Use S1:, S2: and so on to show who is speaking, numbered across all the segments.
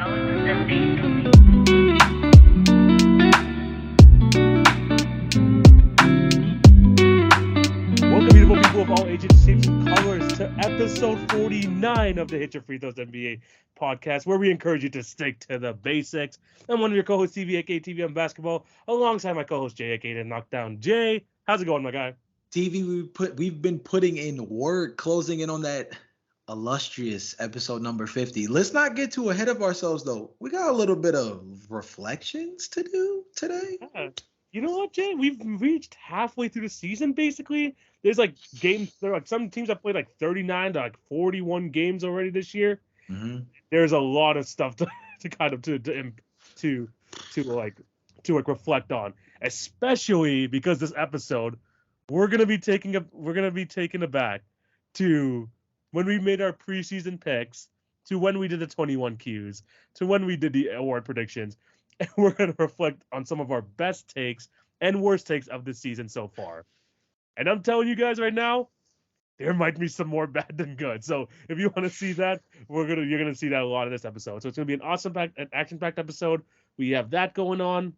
S1: Welcome, beautiful people of all ages, shapes, and colors, to episode 49 of the Hit Your Free Throws NBA podcast, where we encourage you to stick to the basics. I'm one of your co-hosts, TV, aka TV on Basketball, alongside my co-host, Jay, aka Knockdown. Jay, how's it going, my guy?
S2: TV, we've been putting in work, closing in on that illustrious episode number 50. Let's not get too ahead of ourselves, though. We got a little bit of reflections to do today.
S1: Yeah. You know what, Jay? We've reached halfway through the season, basically. There's like games, there are like some teams that played like 39 to like 41 games already this year.
S2: Mm-hmm.
S1: There's a lot of stuff to kind of to reflect on, especially because this episode we're gonna be taking it back to when we made our preseason picks, to when we did the 21 Qs, to when we did the award predictions, and we're gonna reflect on some of our best takes and worst takes of the season so far. And I'm telling you guys right now, there might be some more bad than good. So if you want to see that, you're gonna see that a lot in this episode. So it's gonna be an awesome action-packed episode. We have that going on.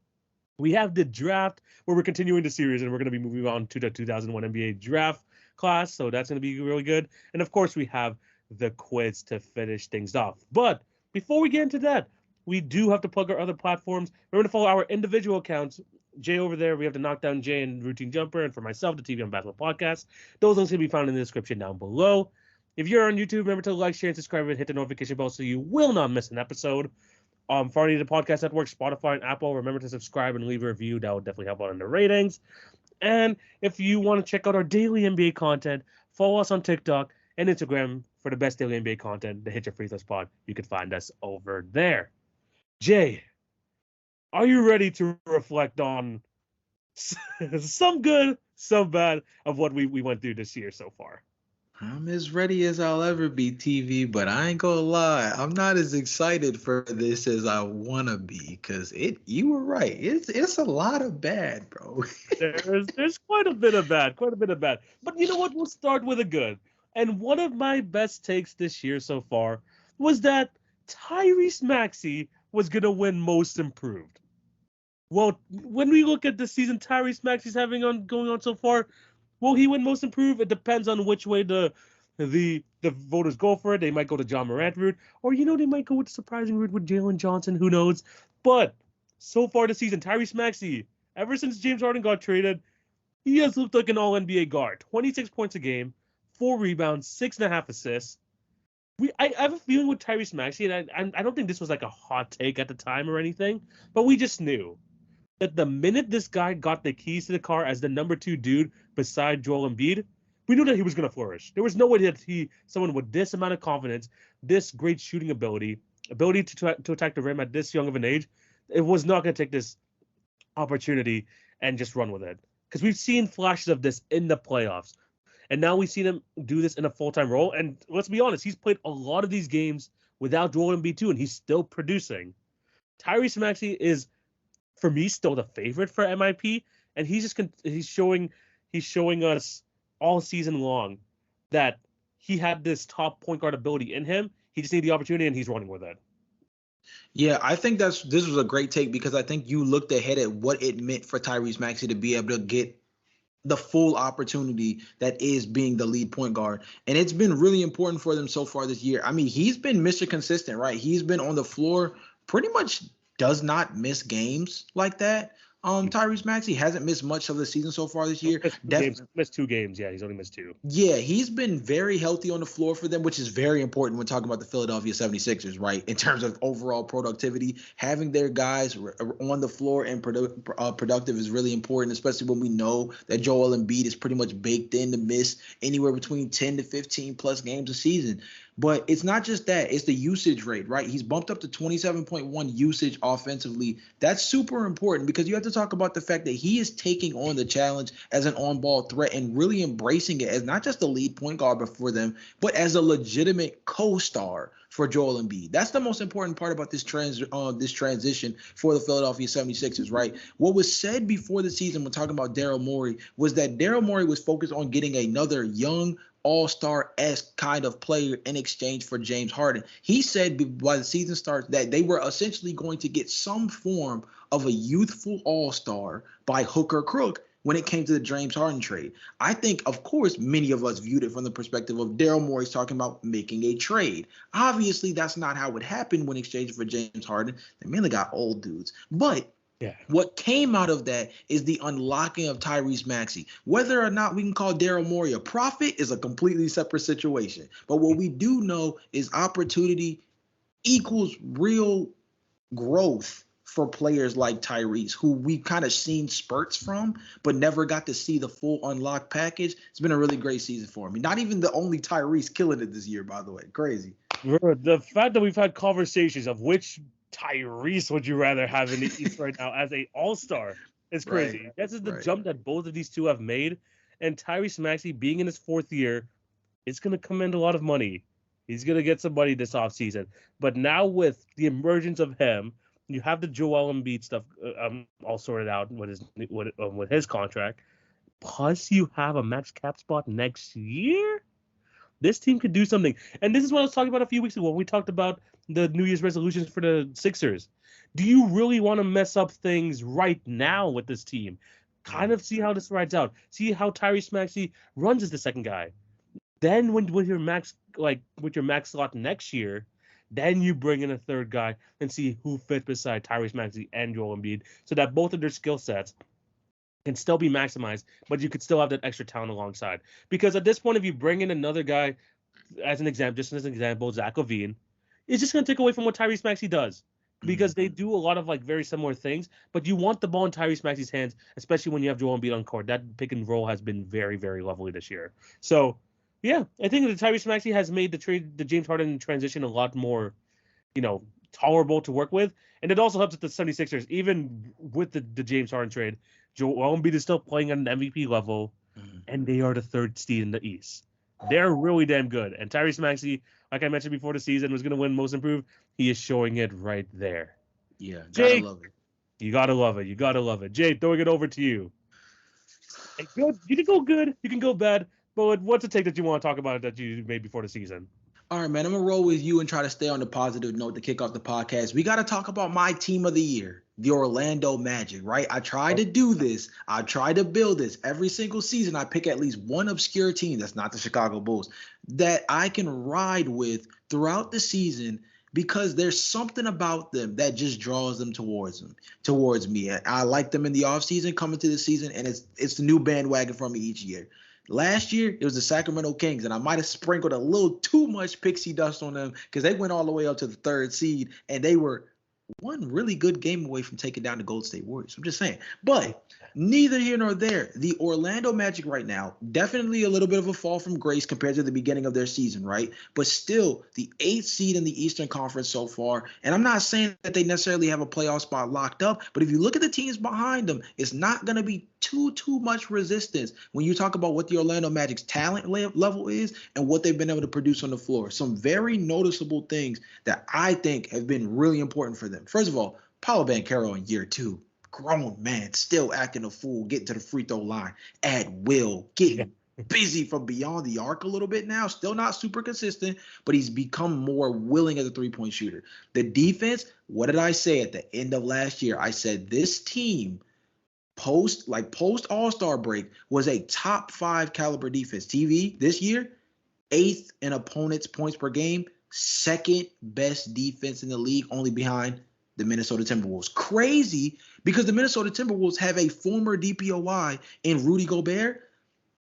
S1: We have the draft where we're continuing the series, and we're gonna be moving on to the 2001 NBA draft class. So that's gonna be really good. And of course, we have the quiz to finish things off. But before we get into that, we do have to plug our other platforms. Remember to follow our individual accounts. Jay over there, we have the Knockdown Jay and Routine Jumper, and for myself, the TV on Basketball Podcast. Those links can be found in the description down below. If you're on YouTube, remember to like, share, and subscribe, and hit the notification bell so you will not miss an episode. For any of the podcast networks, Spotify and Apple, remember to subscribe and leave a review. That would definitely help out in the ratings. And if you want to check out our daily NBA content, follow us on TikTok and Instagram for the best daily NBA content, the Hit Your Free Throws Pod. You can find us over there. Jay, are you ready to reflect on some good, some bad of what we went through this year so far?
S2: I'm as ready as I'll ever be, TV, but I ain't gonna lie, I'm not as excited for this as I wanna be, because you were right. It's a lot of bad, bro.
S1: There's quite a bit of bad. But you know what? We'll start with a good. And one of my best takes this year so far was that Tyrese Maxey was gonna win Most Improved. Well, when we look at the season Tyrese Maxey's going on so far, will he win Most Improved? It depends on which way the voters go for it. They might go to John Morant route, or they might go with the surprising route with Jalen Johnson. Who knows? But so far this season, Tyrese Maxey, ever since James Harden got traded, he has looked like an All-NBA guard. 26 points a game, 4 rebounds, 6.5 assists. I have a feeling with Tyrese Maxey, and I don't think this was like a hot take at the time or anything, but we just knew that the minute this guy got the keys to the car as the number 2 dude beside Joel Embiid, we knew that he was going to flourish. There was no way that someone with this amount of confidence, this great shooting ability to attack the rim at this young of an age, it was not going to take this opportunity and just run with it. Because we've seen flashes of this in the playoffs. And now we've seen him do this in a full-time role. And let's be honest, he's played a lot of these games without Joel Embiid too, and he's still producing. Tyrese Maxey is, for me, still the favorite for MIP, and he's showing us all season long that he had this top point guard ability in him. He just needed the opportunity, and he's running with it.
S2: Yeah, I think this was a great take, because I think you looked ahead at what it meant for Tyrese Maxey to be able to get the full opportunity that is being the lead point guard. And it's been really important for them so far this year. I mean, he's been Mr. Consistent, right? He's been on the floor, pretty much does not miss games like that. Tyrese Maxey hasn't missed much of the season so far this year.
S1: Missed 2 games. Yeah, he's only missed 2.
S2: Yeah, he's been very healthy on the floor for them, which is very important when talking about the Philadelphia 76ers, right? In terms of overall productivity, having their guys on the floor and productive is really important, especially when we know that Joel Embiid is pretty much baked in to miss anywhere between 10 to 15 plus games a season. But it's not just that. It's the usage rate, right? He's bumped up to 27.1 usage offensively. That's super important, because you have to talk about the fact that he is taking on the challenge as an on-ball threat and really embracing it as not just the lead point guard before them, but as a legitimate co-star for Joel Embiid. That's the most important part about this transition for the Philadelphia 76ers, right? What was said before the season when talking about Daryl Morey was that Daryl Morey was focused on getting another young, all-star-esque kind of player in exchange for James Harden. He said by the season starts that they were essentially going to get some form of a youthful all-star by hook or crook when it came to the James Harden trade. I think, of course, many of us viewed it from the perspective of Daryl Morey's talking about making a trade. Obviously, that's not how it happened when exchanging for James Harden. They mainly got old dudes. But what came out of that is the unlocking of Tyrese Maxey. Whether or not we can call Daryl Morey a prophet is a completely separate situation. But what we do know is opportunity equals real growth for players like Tyrese, who we've kind of seen spurts from, but never got to see the full unlocked package. It's been a really great season for me. Not even the only Tyrese killing it this year, by the way. Crazy.
S1: The fact that we've had conversations of which Tyrese would you rather have in the East right now as a all-star is crazy. Right. This is the jump that both of these two have made. And Tyrese Maxey, being in his fourth year, is going to command a lot of money. He's going to get some money this offseason. But now with the emergence of him, you have the Joel Embiid stuff all sorted out with his contract. Plus, you have a max cap spot next year. This team could do something. And this is what I was talking about a few weeks ago when we talked about the New Year's resolutions for the Sixers. Do you really want to mess up things right now with this team? Kind of see how this rides out. See how Tyrese Maxey runs as the second guy. Then with your max slot next year, then you bring in a third guy and see who fits beside Tyrese Maxey and Joel Embiid so that both of their skill sets can still be maximized, but you could still have that extra talent alongside. Because at this point, if you bring in another guy, as an example, Zach LaVine, it's just going to take away from what Tyrese Maxey does. Because they do a lot of very similar things, but you want the ball in Tyrese Maxey's hands, especially when you have Joel Embiid on court. That pick and roll has been very, very lovely this year. So, yeah, I think that Tyrese Maxey has made the James Harden transition a lot more, tolerable to work with. And it also helps with the 76ers, even with the James Harden trade. Joel Embiid is still playing at an MVP level, and they are the third seed in the East. They're really damn good. And Tyrese Maxey, like I mentioned before the season, was going to win Most Improved. He is showing it right there.
S2: Yeah,
S1: Jay,
S2: gotta love it.
S1: You gotta love it. You gotta love it. Jay, throwing it over to you. Good. You can go good. You can go bad. But what's a take that you want to talk about that you made before the season?
S2: All right, man, I'm going to roll with you and try to stay on the positive note to kick off the podcast. We got to talk about my team of the year, the Orlando Magic, right? I try to do this. I try to build this. Every single season, I pick at least one obscure team that's not the Chicago Bulls that I can ride with throughout the season because there's something about them that just draws them towards me. I like them in the offseason coming to the season, and it's the new bandwagon for me each year. Last year, it was the Sacramento Kings, and I might have sprinkled a little too much pixie dust on them because they went all the way up to the third seed, and they were one really good game away from taking down the Golden State Warriors. I'm just saying. But neither here nor there. The Orlando Magic right now, definitely a little bit of a fall from grace compared to the beginning of their season, right? But still, the 8th seed in the Eastern Conference so far. And I'm not saying that they necessarily have a playoff spot locked up, but if you look at the teams behind them, it's not going to be too much resistance when you talk about what the Orlando Magic's talent level is and what they've been able to produce on the floor. Some very noticeable things that I think have been really important for them. First of all, Paolo Banchero in year 2. Grown man, still acting a fool, getting to the free throw line at will, getting busy from beyond the arc a little bit now. Still not super consistent, but he's become more willing as a three-point shooter. The defense, what did I say at the end of last year? I said this team post All-Star break was a top 5 caliber defense. TV this year, 8th in opponents' points per game, 2nd best defense in the league, only behind the Minnesota Timberwolves. Crazy, because the Minnesota Timberwolves have a former DPOY in Rudy Gobert.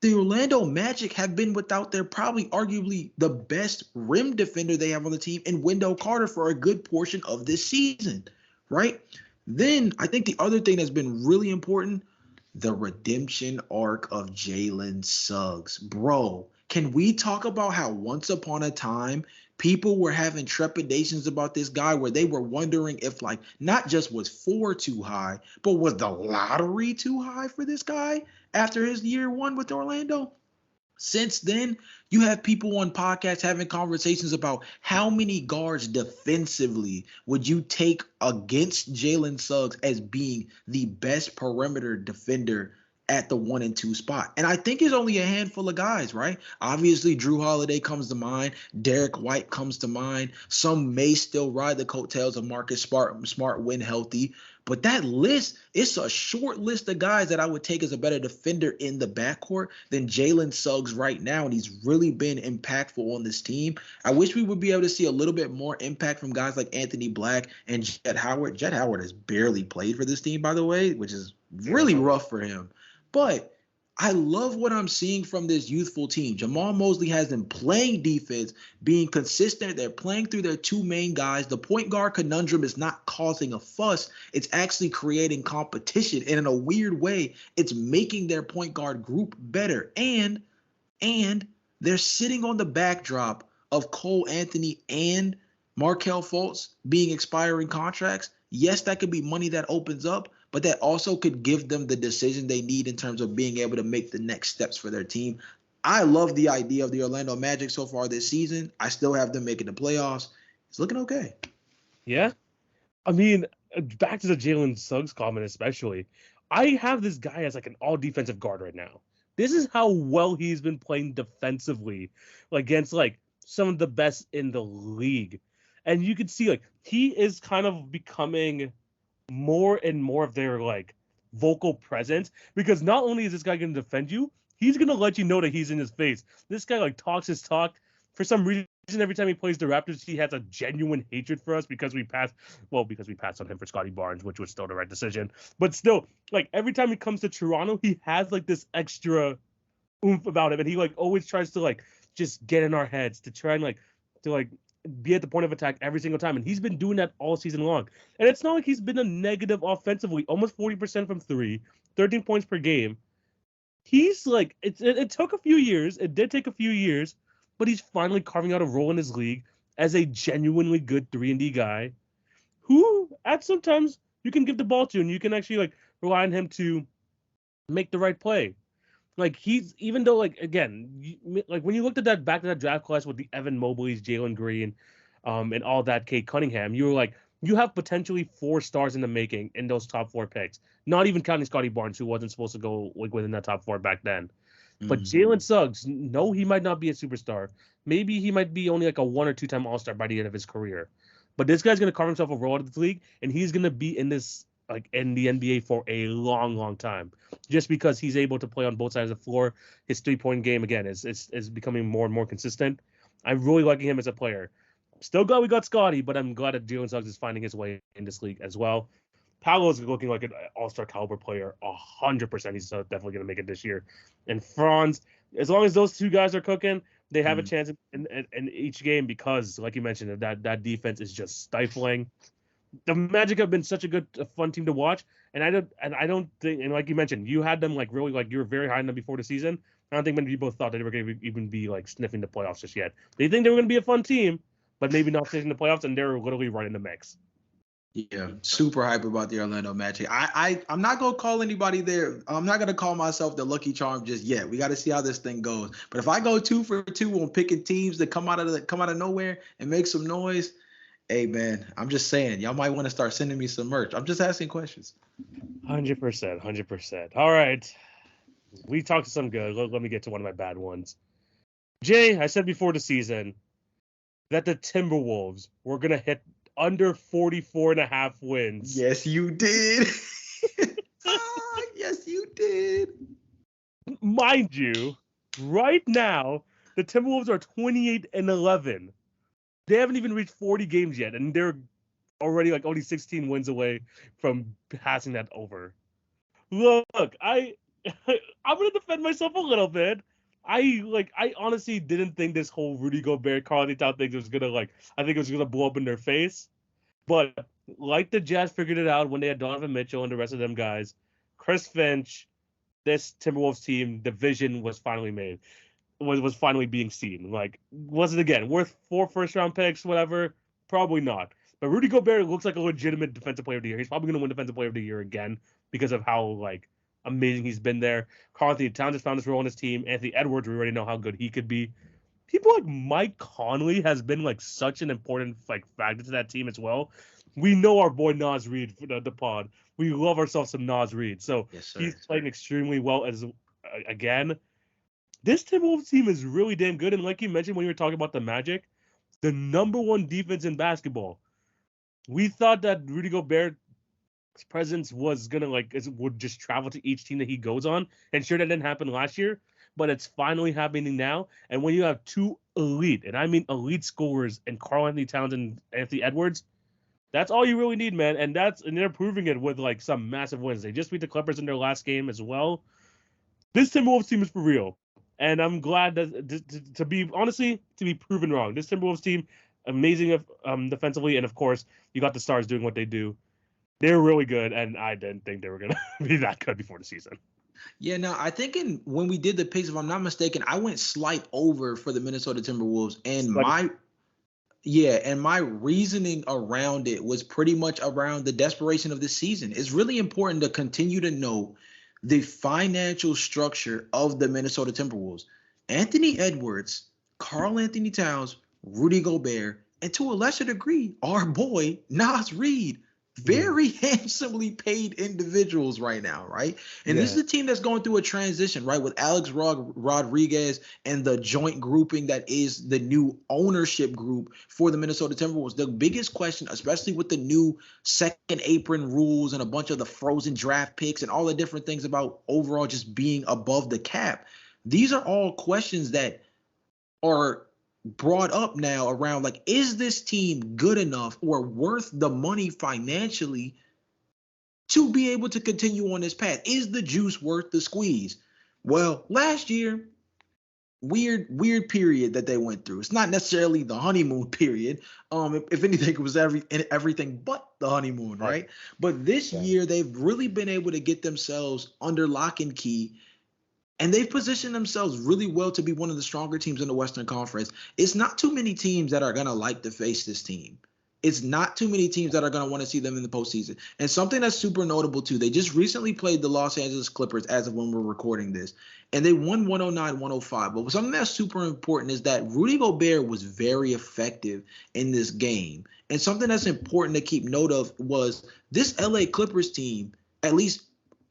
S2: The Orlando Magic have been without their probably arguably the best rim defender they have on the team in Wendell Carter for a good portion of this season, right? Then I think the other thing that's been really important, the redemption arc of Jalen Suggs. Bro, can we talk about how once upon a time people were having trepidations about this guy where they were wondering if not just was 4 too high, but was the lottery too high for this guy after his year 1 with Orlando? Since then, you have people on podcasts having conversations about how many guards defensively would you take against Jalen Suggs as being the best perimeter defender at the 1 and 2 spot. And I think it's only a handful of guys, right? Obviously, Drew Holiday comes to mind. Derek White comes to mind. Some may still ride the coattails of Marcus Smart when healthy. But that list, it's a short list of guys that I would take as a better defender in the backcourt than Jalen Suggs right now. And he's really been impactful on this team. I wish we would be able to see a little bit more impact from guys like Anthony Black and Jet Howard. Jet Howard has barely played for this team, by the way, which is really rough for him. But I love what I'm seeing from this youthful team. Jamal Mosley has them playing defense, being consistent. They're playing through their two main guys. The point guard conundrum is not causing a fuss. It's actually creating competition. And in a weird way, it's making their point guard group better. And they're sitting on the backdrop of Cole Anthony and Markelle Fultz being expiring contracts. Yes, that could be money that opens up, but that also could give them the decision they need in terms of being able to make the next steps for their team. I love the idea of the Orlando Magic so far this season. I still have them making the playoffs. It's looking okay.
S1: Yeah. I mean, back to the Jalen Suggs comment especially. I have this guy as like an all-defensive guard right now. This is how well he's been playing defensively against like some of the best in the league. And you can see like he is kind of becoming more and more of their like vocal presence, because not only is this guy going to defend you, he's going to let you know that he's in his face. This guy like talks his talk. For some reason, every time he plays the Raptors, he has a genuine hatred for us because we passed on him for Scotty Barnes, which was still the right decision. But still, like every time he comes to Toronto, he has like this extra oomph about him, and he like always tries to like just get in our heads to try and to be at the point of attack every single time. And he's been doing that all season long. And it's not like he's been a negative offensively, almost 40% from three, 13 points per game. He's like, it took a few years. It did take a few years, but he's finally carving out a role in his league as a genuinely good 3-and-D guy who at sometimes you can give the ball to and you can actually like rely on him to make the right play. Like he's, even though like again, like when you looked at that back to that draft class with the Evan Mobleys, Jalen Green, and all that, Kate Cunningham, you were like, you have potentially 4 stars in the making in those top 4 picks. Not even counting Scotty Barnes, who wasn't supposed to go like within that top 4 back then. But Jalen Suggs, no, he might not be a superstar. Maybe he might be only like a 1 or 2 time All-Star by the end of his career. But this guy's gonna carve himself a role in this league, and he's gonna be in this like in the NBA for a long, long time, just because he's able to play on both sides of the floor. His 3-point game again is becoming more and more consistent. I'm really liking him as a player. Still glad we got Scotty, but I'm glad that Jalen Suggs is finding his way in this league as well. Paolo's looking like an all-star caliber player, 100%. He's definitely going to make it this year. And Franz, as long as those two guys are cooking, they have a chance in each game because, like you mentioned, that defense is just stifling. The Magic have been such a fun team to watch, and I don't think, and like you mentioned, you had them like really like you were very high on them before the season. I don't think many people thought they were going to even be like sniffing the playoffs just yet. They think they were going to be a fun team, but maybe not sniffing the playoffs, and they're literally right in the mix.
S2: Yeah, super hype about the Orlando Magic. I'm not gonna call anybody there. I'm not gonna call myself the lucky charm just yet. We got to see how this thing goes. But if I go 2 for 2 on picking teams that come out of nowhere and make some noise, hey man, I'm just saying, y'all might want to start sending me some merch. I'm just asking questions.
S1: 100%. All right, we talked some good. Let me get to one of my bad ones. Jay, I said before the season that the Timberwolves were gonna hit under 44.5 wins.
S2: Yes, you did. Yes, you did.
S1: Mind you, right now, the Timberwolves are 28-11. They haven't even reached 40 games yet, and they're already like only 16 wins away from passing that over. Look, I'm gonna defend myself a little bit. I honestly didn't think this whole Rudy Gobert, Karl-Anthony Towns thing was gonna I think it was gonna blow up in their face. But like the Jazz figured it out when they had Donovan Mitchell and the rest of them guys, Chris Finch, this Timberwolves team, the vision was finally made. Was finally being seen. Like, was it again worth 4 first-round picks, whatever? Probably not. But Rudy Gobert looks like a legitimate defensive player of the year. He's probably going to win defensive player of the year again because of how like amazing he's been there. Karl-Anthony Towns has found his role on his team. Anthony Edwards, we already know how good he could be. People like Mike Conley has been like such an important like factor to that team as well. we know our boy Nas Reed for the pod. We love ourselves some Nas Reed. So
S2: Yes, sir.
S1: he's playing extremely well as again. This Timberwolves team is really damn good. And like you mentioned when you were talking about the Magic, the number one defense in basketball. We thought that Rudy Gobert's presence was gonna would just travel to each team that he goes on. And sure, that didn't happen last year, but it's finally happening now. And when you have two elite, and I mean elite scorers, and Karl-Anthony Towns and Anthony Edwards, that's all you really need, man. And they're proving it with like some massive wins. They just beat the Clippers in their last game as well. This Timberwolves team is for real. And I'm glad that to be proven wrong. This Timberwolves team, amazing defensively, and of course, you got the stars doing what they do. They're really good, and I didn't think they were gonna be that good before the season.
S2: Yeah, now I think when we did the picks, if I'm not mistaken, I went slight over for the Minnesota Timberwolves, and my reasoning around it was pretty much around the desperation of this season. It's really important to continue to know the financial structure of the Minnesota Timberwolves. Anthony Edwards, Karl-Anthony Towns, Rudy Gobert, and to a lesser degree, our boy Nas Reed. Very handsomely paid individuals right now, right? And this is a team that's going through a transition, right? With Alex Rodriguez and the joint grouping that is the new ownership group for the Minnesota Timberwolves. The biggest question, especially with the new second apron rules and a bunch of the frozen draft picks and all the different things about overall just being above the cap, these are all questions that are brought up now around like, is this team good enough or worth the money financially to be able to continue on this path? Is the juice worth the squeeze? Well, last year, weird period that they went through. It's not necessarily the honeymoon period. If anything, it was everything but the honeymoon, right? But this year, they've really been able to get themselves under lock and key. And they've positioned themselves really well to be one of the stronger teams in the Western Conference. It's not too many teams that are going to like to face this team. It's not too many teams that are going to want to see them in the postseason. And something that's super notable, too, they just recently played the Los Angeles Clippers as of when we're recording this. And they won 109-105. But something that's super important is that Rudy Gobert was very effective in this game. And something that's important to keep note of was this LA Clippers team, at least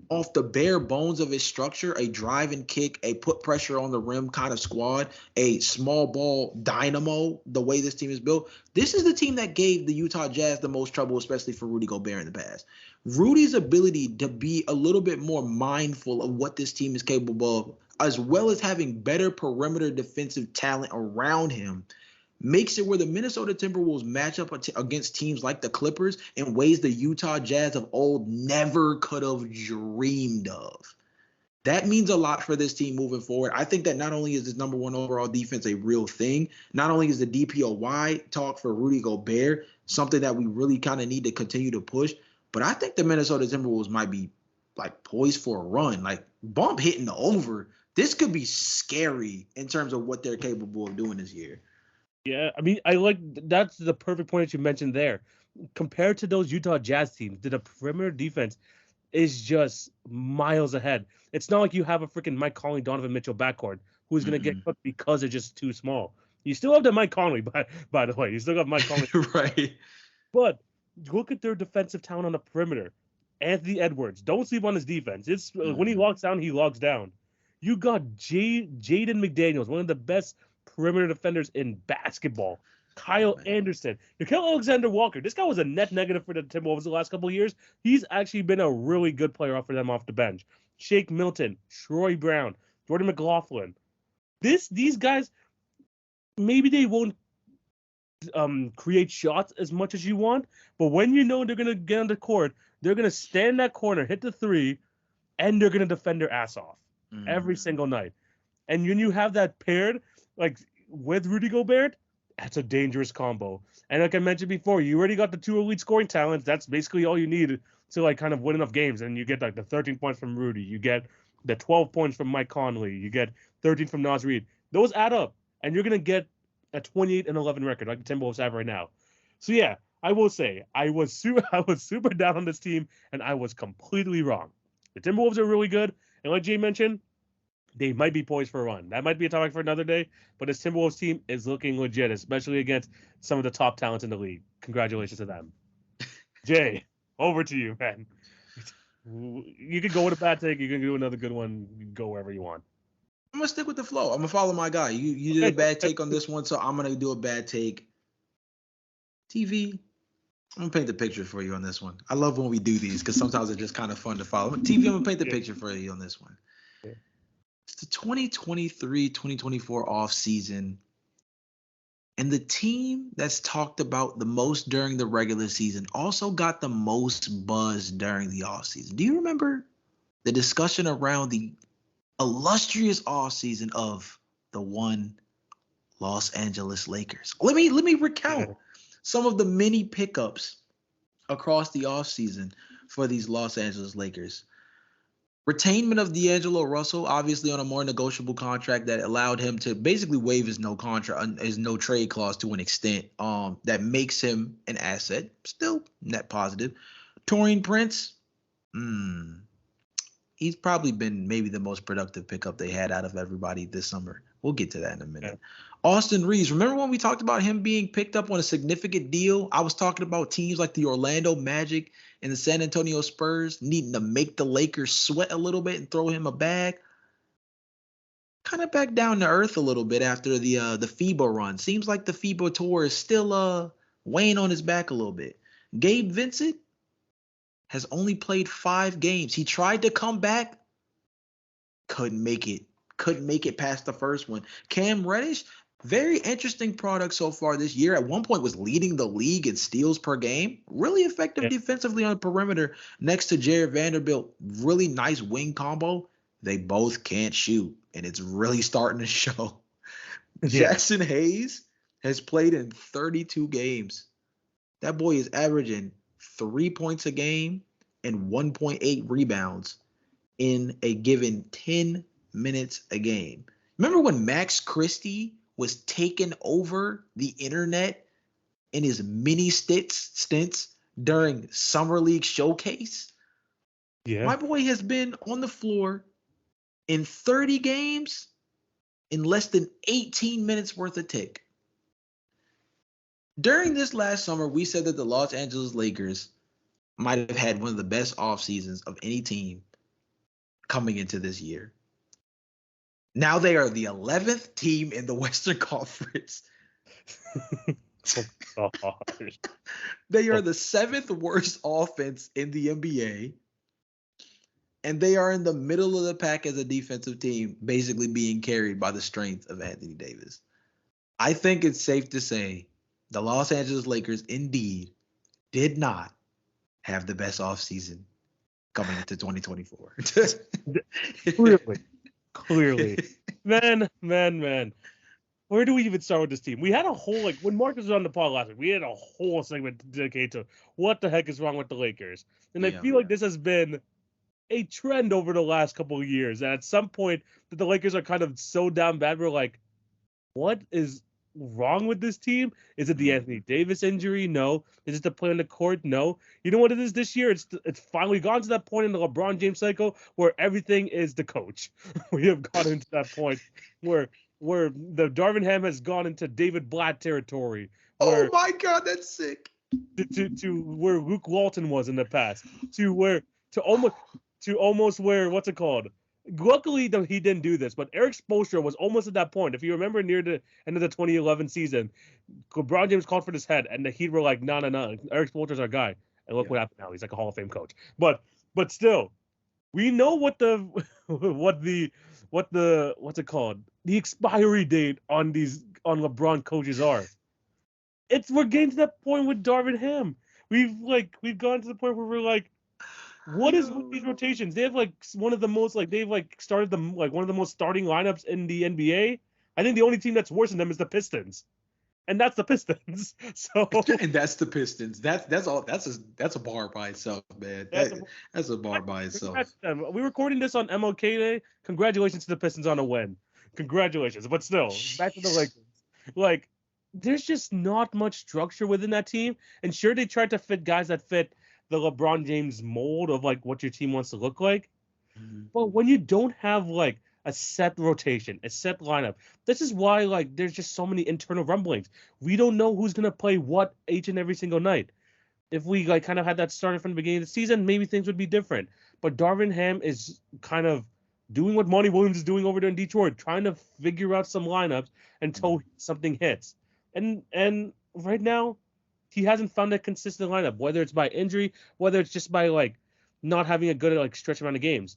S2: off the bare bones of its structure, a drive and kick, a put pressure on the rim kind of squad, a small ball dynamo, the way this team is built. This is the team that gave the Utah Jazz the most trouble, especially for Rudy Gobert in the past. Rudy's ability to be a little bit more mindful of what this team is capable of, as well as having better perimeter defensive talent around him, makes it where the Minnesota Timberwolves match up against teams like the Clippers in ways the Utah Jazz of old never could have dreamed of. That means a lot for this team moving forward. I think that not only is this number one overall defense a real thing, not only is the DPOY talk for Rudy Gobert something that we really kind of need to continue to push, but I think the Minnesota Timberwolves might be like poised for a run, like bump hitting the over. This could be scary in terms of what they're capable of doing this year.
S1: Yeah, I mean, that's the perfect point that you mentioned there. Compared to those Utah Jazz teams, the perimeter defense is just miles ahead. It's not like you have a freaking Mike Conley, Donovan Mitchell backcourt who's going to get cooked because they're just too small. You still have the Mike Conley, by the way. You still got Mike Conley.
S2: Right.
S1: But look at their defensive talent on the perimeter. Anthony Edwards. Don't sleep on his defense. It's when he locks down, he locks down. You got Jaden McDaniels, one of the best perimeter defenders in basketball. Kyle Anderson. Nickeil Alexander-Walker. This guy was a net negative for the Timberwolves the last couple of years. He's actually been a really good player for them off the bench. Shake Milton, Troy Brown, Jordan McLaughlin. These guys, maybe they won't create shots as much as you want, but when you know they're going to get on the court, they're going to stand in that corner, hit the three, and they're going to defend their ass off every single night. And when you have that paired, like with Rudy Gobert, that's a dangerous combo. And like I mentioned before, you already got the two elite scoring talents. That's basically all you need to like kind of win enough games. And you get like the 13 points from Rudy. You get the 12 points from Mike Conley. You get 13 from Nas Reed. Those add up. And you're going to get a 28-11 record like the Timberwolves have right now. So yeah, I will say I was super down on this team, and I was completely wrong. The Timberwolves are really good. And like Jay mentioned, they might be poised for a run. That might be a topic for another day, but this Timberwolves team is looking legit, especially against some of the top talents in the league. Congratulations to them. Jay, over to you, man. You can go with a bad take. You can do another good one. You can go wherever you want.
S2: I'm gonna stick with the flow. I'm gonna follow my guy. You did a bad take on this one, so I'm gonna do a bad take. TV. I'm gonna paint the picture for you on this one. I love when we do these because sometimes it's just kind of fun to follow. TV, I'm gonna paint the picture for you on this one.
S1: Yeah.
S2: It's the 2023-2024 off season. And the team that's talked about the most during the regular season also got the most buzz during the offseason. Do you remember the discussion around the illustrious offseason of the one Los Angeles Lakers? Let me recount some of the many pickups across the offseason for these Los Angeles Lakers. Retainment of D'Angelo Russell, obviously on a more negotiable contract that allowed him to basically waive his no trade clause to an extent that makes him an asset, still net positive. Taurean Prince, he's probably been maybe the most productive pickup they had out of everybody this summer. We'll get to that in a minute. Yeah. Austin Reeves, remember when we talked about him being picked up on a significant deal? I was talking about teams like the Orlando Magic and the San Antonio Spurs needing to make the Lakers sweat a little bit and throw him a bag. Kind of back down to earth a little bit after the FIBA run. Seems like the FIBA tour is still weighing on his back a little bit. Gabe Vincent has only played 5 games. He tried to come back, couldn't make it. Couldn't make it past the first one. Cam Reddish, very interesting product so far this year. At one point was leading the league in steals per game. Really effective defensively on the perimeter next to Jared Vanderbilt. Really nice wing combo. They both can't shoot, and it's really starting to show. Jackson Hayes has played in 32 games. That boy is averaging 3 points a game and 1.8 rebounds in a given 10 minutes a game. Remember when Max Christie was taking over the internet in his mini stints during Summer League Showcase? Yeah. My boy has been on the floor in 30 games in less than 18 minutes worth of tick. During this last summer, we said that the Los Angeles Lakers might have had one of the best off seasons of any team coming into this year. Now they are the 11th team in the Western Conference. Oh, gosh. They are the 7th worst offense in the NBA. And they are in the middle of the pack as a defensive team, basically being carried by the strength of Anthony Davis. I think it's safe to say the Los Angeles Lakers indeed did not have the best offseason coming into 2024.
S1: Clearly. Man. Where do we even start with this team? We had a whole, when Marcus was on the pod last week, we had a whole segment dedicated to what the heck is wrong with the Lakers. And I feel like this has been a trend over the last couple of years. And at some point that the Lakers are kind of so down bad, we're like, what is wrong with this team? Is it the Anthony Davis injury? No. Is it the play on the court? No. You know what it is this year? It's finally gone to that point in the LeBron James cycle where everything is the coach. We have gotten to that point where the Darvin Ham has gone into David Blatt territory.
S2: Oh my God, that's sick.
S1: To where Luke Walton was in the past. To almost where, what's it called? Luckily, he didn't do this, but Eric Spoelstra was almost at that point. If you remember near the end of the 2011 season, LeBron James called for his head, and the Heat were like, no. Eric Spoelstra's our guy. And look what happened now. He's like a Hall of Fame coach. But still, we know what the what's it called? The expiry date on LeBron coaches are. We're getting to that point with Darvin Ham. We've gone to the point where we're like, what is with these rotations? They have one of the most started one of the most starting lineups in the NBA. I think the only team that's worse than them is the Pistons, and that's the Pistons. So
S2: and that's the Pistons. That's all. That's a bar by itself, man. That's a bar by itself.
S1: We're recording this on MLK Day. Congratulations to the Pistons on a win. Congratulations, but still, back to the Lakers. There's just not much structure within that team, and sure they tried to fit guys that fit the LeBron James mold of what your team wants to look like. Mm-hmm. But when you don't have a set rotation, a set lineup, this is why there's just so many internal rumblings. We don't know who's going to play what each and every single night. if we like kind of had that started from the beginning of the season, maybe things would be different. But Darvin Ham is kind of doing what Monty Williams is doing over there in Detroit, trying to figure out some lineups until something hits. And right now, he hasn't found a consistent lineup, whether it's by injury, whether it's just by like not having a good like stretch amount of games.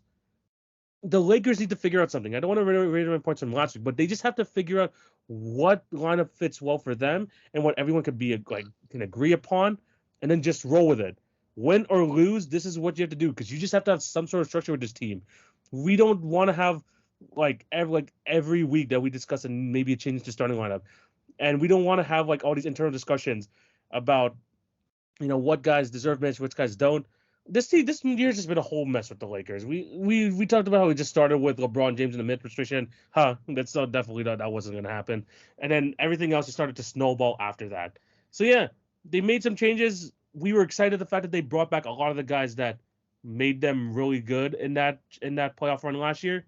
S1: The Lakers need to figure out something. I don't want to reiterate my points from last week, but they just have to figure out what lineup fits well for them and what everyone could be like can agree upon, and then just roll with it. Win or lose, this is what you have to do because you just have to have some sort of structure with this team. We don't want to have like every week that we discuss and maybe a change to starting lineup, and we don't want to have like all these internal discussions about what guys deserve minutes, which guys don't. This year's just been a whole mess with the Lakers. We talked about how we just started with LeBron James in the mid restriction. That's so definitely that wasn't going to happen. And then everything else just started to snowball after that. So yeah, they made some changes. We were excited the fact that they brought back a lot of the guys that made them really good in that playoff run last year.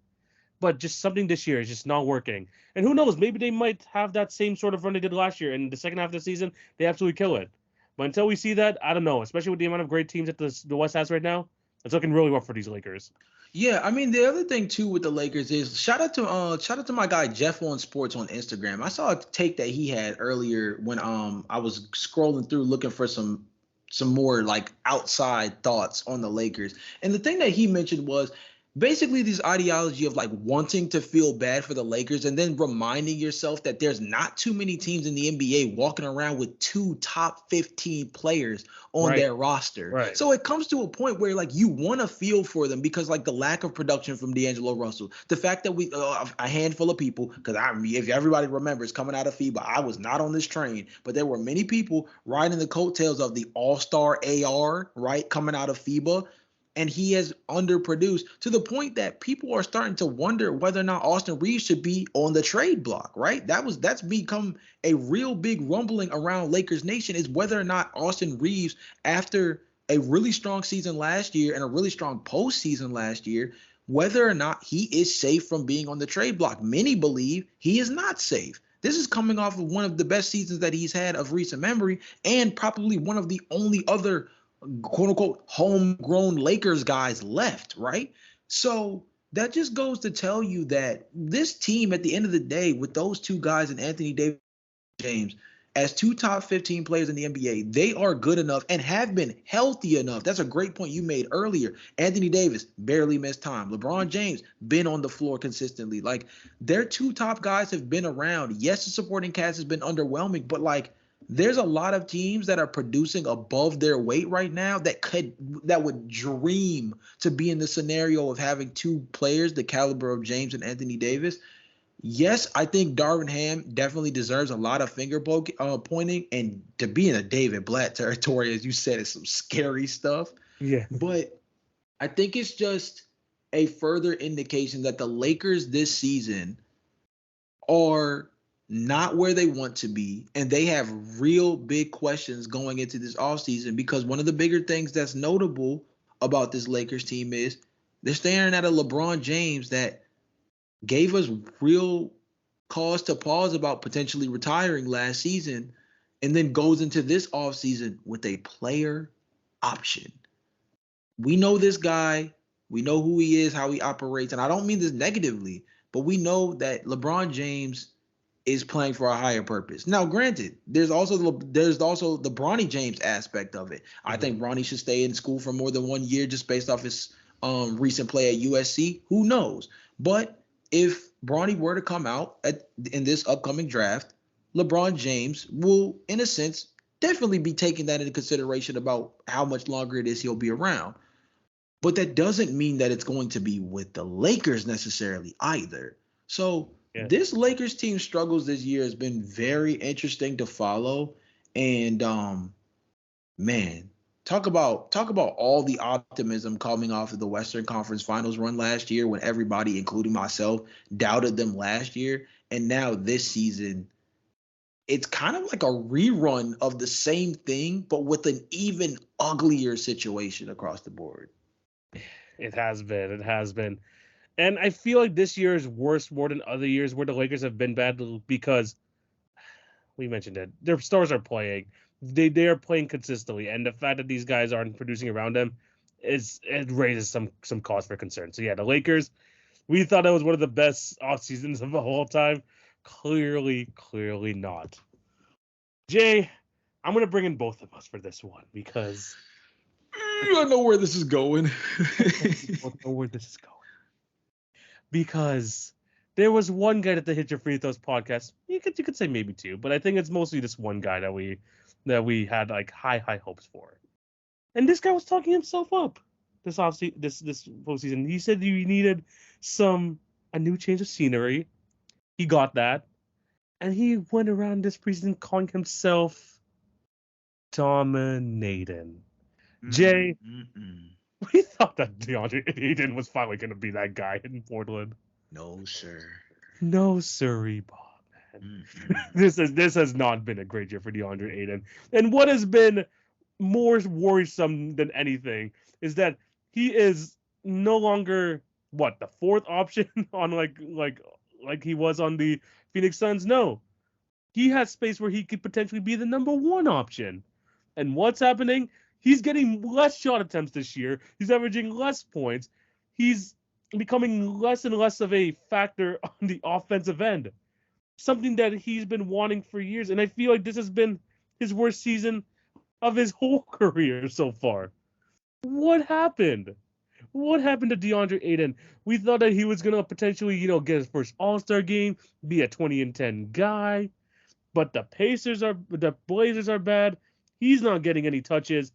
S1: But just something this year is just not working. And who knows, maybe they might have that same sort of run they did last year. In the second half of the season, they absolutely kill it. But until we see that, I don't know. Especially with the amount of great teams that the West has right now, it's looking really rough for these Lakers.
S2: Yeah, I mean the other thing too with the Lakers is shout out to my guy Jeff on Sports on Instagram. I saw a take that he had earlier when I was scrolling through looking for some more like outside thoughts on the Lakers. And the thing that he mentioned was basically this ideology of like wanting to feel bad for the Lakers and then reminding yourself that there's not too many teams in the NBA walking around with 2 top 15 players on their roster.
S1: Right.
S2: So it comes to a point where like you want to feel for them because like the lack of production from D'Angelo Russell, the fact that we a handful of people, because if everybody remembers coming out of FIBA, I was not on this train, but there were many people riding the coattails of the All-Star AR, right, coming out of FIBA. And he has underproduced to the point that people are starting to wonder whether or not Austin Reeves should be on the trade block, right? That's become a real big rumbling around Lakers Nation is whether or not Austin Reeves, after a really strong season last year and a really strong postseason last year, whether or not he is safe from being on the trade block. Many believe he is not safe. This is coming off of one of the best seasons that he's had of recent memory and probably one of the only other quote unquote homegrown Lakers guys left, right? So that just goes to tell you that this team at the end of the day with those 2 guys and Anthony Davis and James as 2 top 15 players in the NBA, they are good enough and have been healthy enough. That's a great point you made earlier. Anthony Davis barely missed time. LeBron James been on the floor consistently. Like their 2 top guys have been around. Yes, the supporting cast has been underwhelming, but like there's a lot of teams that are producing above their weight right now that would dream to be in the scenario of having 2 players the caliber of James and Anthony Davis. Yes, I think Darvin Ham definitely deserves a lot of finger pointing, and to be in a David Blatt territory, as you said, is some scary stuff.
S1: Yeah.
S2: But I think it's just a further indication that the Lakers this season are not where they want to be, and they have real big questions going into this offseason because one of the bigger things that's notable about this Lakers team is they're staring at a LeBron James that gave us real cause to pause about potentially retiring last season and then goes into this offseason with a player option. We know this guy. We know who he is, how he operates, and I don't mean this negatively, but we know that LeBron James is playing for a higher purpose. Now, granted, there's also the Bronny James aspect of it. I think Bronny should stay in school for more than 1 year just based off his recent play at USC. Who knows? But if Bronny were to come out in this upcoming draft, LeBron James will, in a sense, definitely be taking that into consideration about how much longer it is he'll be around. But that doesn't mean that it's going to be with the Lakers necessarily either. So this Lakers team struggles this year has been very interesting to follow. And man, talk about all the optimism coming off of the Western Conference Finals run last year when everybody, including myself, doubted them last year. And now this season, it's kind of like a rerun of the same thing, but with an even uglier situation across the board.
S1: It has been. And I feel like this year is worse more than other years where the Lakers have been bad because we mentioned it. Their stars are playing. they are playing consistently, and the fact that these guys aren't producing around them it raises some cause for concern. So yeah, the Lakers, we thought that was one of the best off seasons of the whole time. Clearly not. Jay, I'm gonna bring in both of us for this one because
S2: I know where this is going.
S1: I don't know where this is going. Because there was one guy that the Hit Your Free Throws podcast. You could say maybe two, but I think it's mostly this one guy that we had like high hopes for. And this guy was talking himself up this postseason. He said you needed a new change of scenery. He got that, and he went around this preseason calling himself dominating. Jay, we thought that DeAndre Ayton was finally going to be that guy in Portland.
S2: No, sir.
S1: No, sirree, Bob, man. This has not been a great year for DeAndre Ayton. And what has been more worrisome than anything is that he is no longer the fourth option on like he was on the Phoenix Suns. No, he has space where he could potentially be the number one option. And what's happening? He's getting less shot attempts this year. He's averaging less points. He's becoming less and less of a factor on the offensive end. Something that he's been wanting for years. And I feel like this has been his worst season of his whole career so far. What happened? What happened to DeAndre Ayton? We thought that he was going to potentially, get his first All-Star game, be a 20-10 guy. But the Blazers are bad. He's not getting any touches.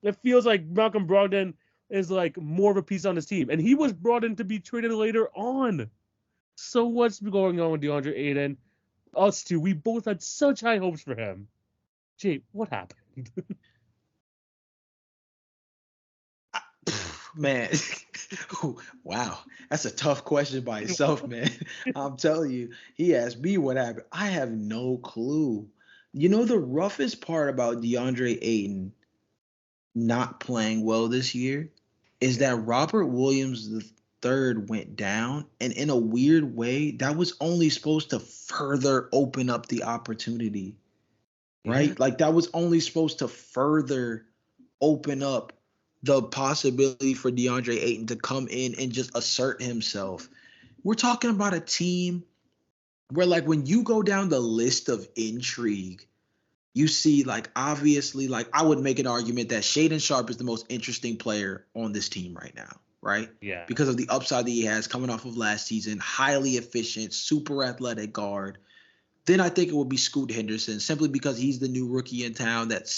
S1: It feels like Malcolm Brogdon is like more of a piece on his team. And he was brought in to be traded later on. So what's going on with DeAndre Ayton? Us two, we both had such high hopes for him. Jay, what happened?
S2: Man, wow, that's a tough question by itself, man. I'm telling you, he asked me what happened. I have no clue. The roughest part about DeAndre Ayton not playing well this year is that Robert Williams III went down, and in a weird way, that was only supposed to further open up the opportunity, right?
S1: Yeah.
S2: Like that was only supposed to further open up the possibility for DeAndre Ayton to come in and just assert himself. We're talking about a team where, like, when you go down the list of intrigue, you see, like, obviously, like, I would make an argument that Shaedon Sharpe is the most interesting player on this team right now, right?
S1: Yeah.
S2: Because of the upside that he has coming off of last season, highly efficient, super athletic guard. Then I think it would be Scoot Henderson, simply because he's the new rookie in town that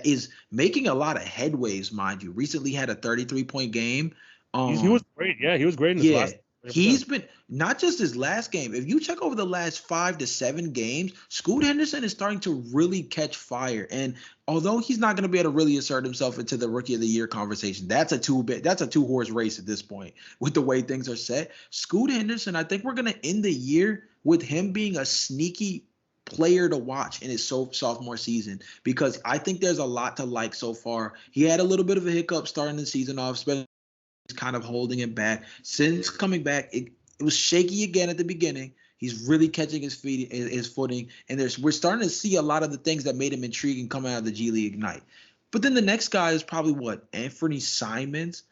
S2: is making a lot of headways, mind you. Recently had a 33-point game.
S1: He was great. Yeah, he was great in his last.
S2: He's been not just his last game. If you check over the last 5 to 7 games, Scoot Henderson is starting to really catch fire. And although he's not going to be able to really assert himself into the Rookie of the Year conversation, that's a two-horse race at this point with the way things are set. Scoot Henderson, I think we're going to end the year with him being a sneaky player to watch in his sophomore season, because I think there's a lot to like so far. He had a little bit of a hiccup starting the season off, especially kind of holding him back. Since coming back, it was shaky again at the beginning. He's really catching his footing, and we're starting to see a lot of the things that made him intriguing coming out of the G League Ignite. But then the next guy is probably Anthony Simons,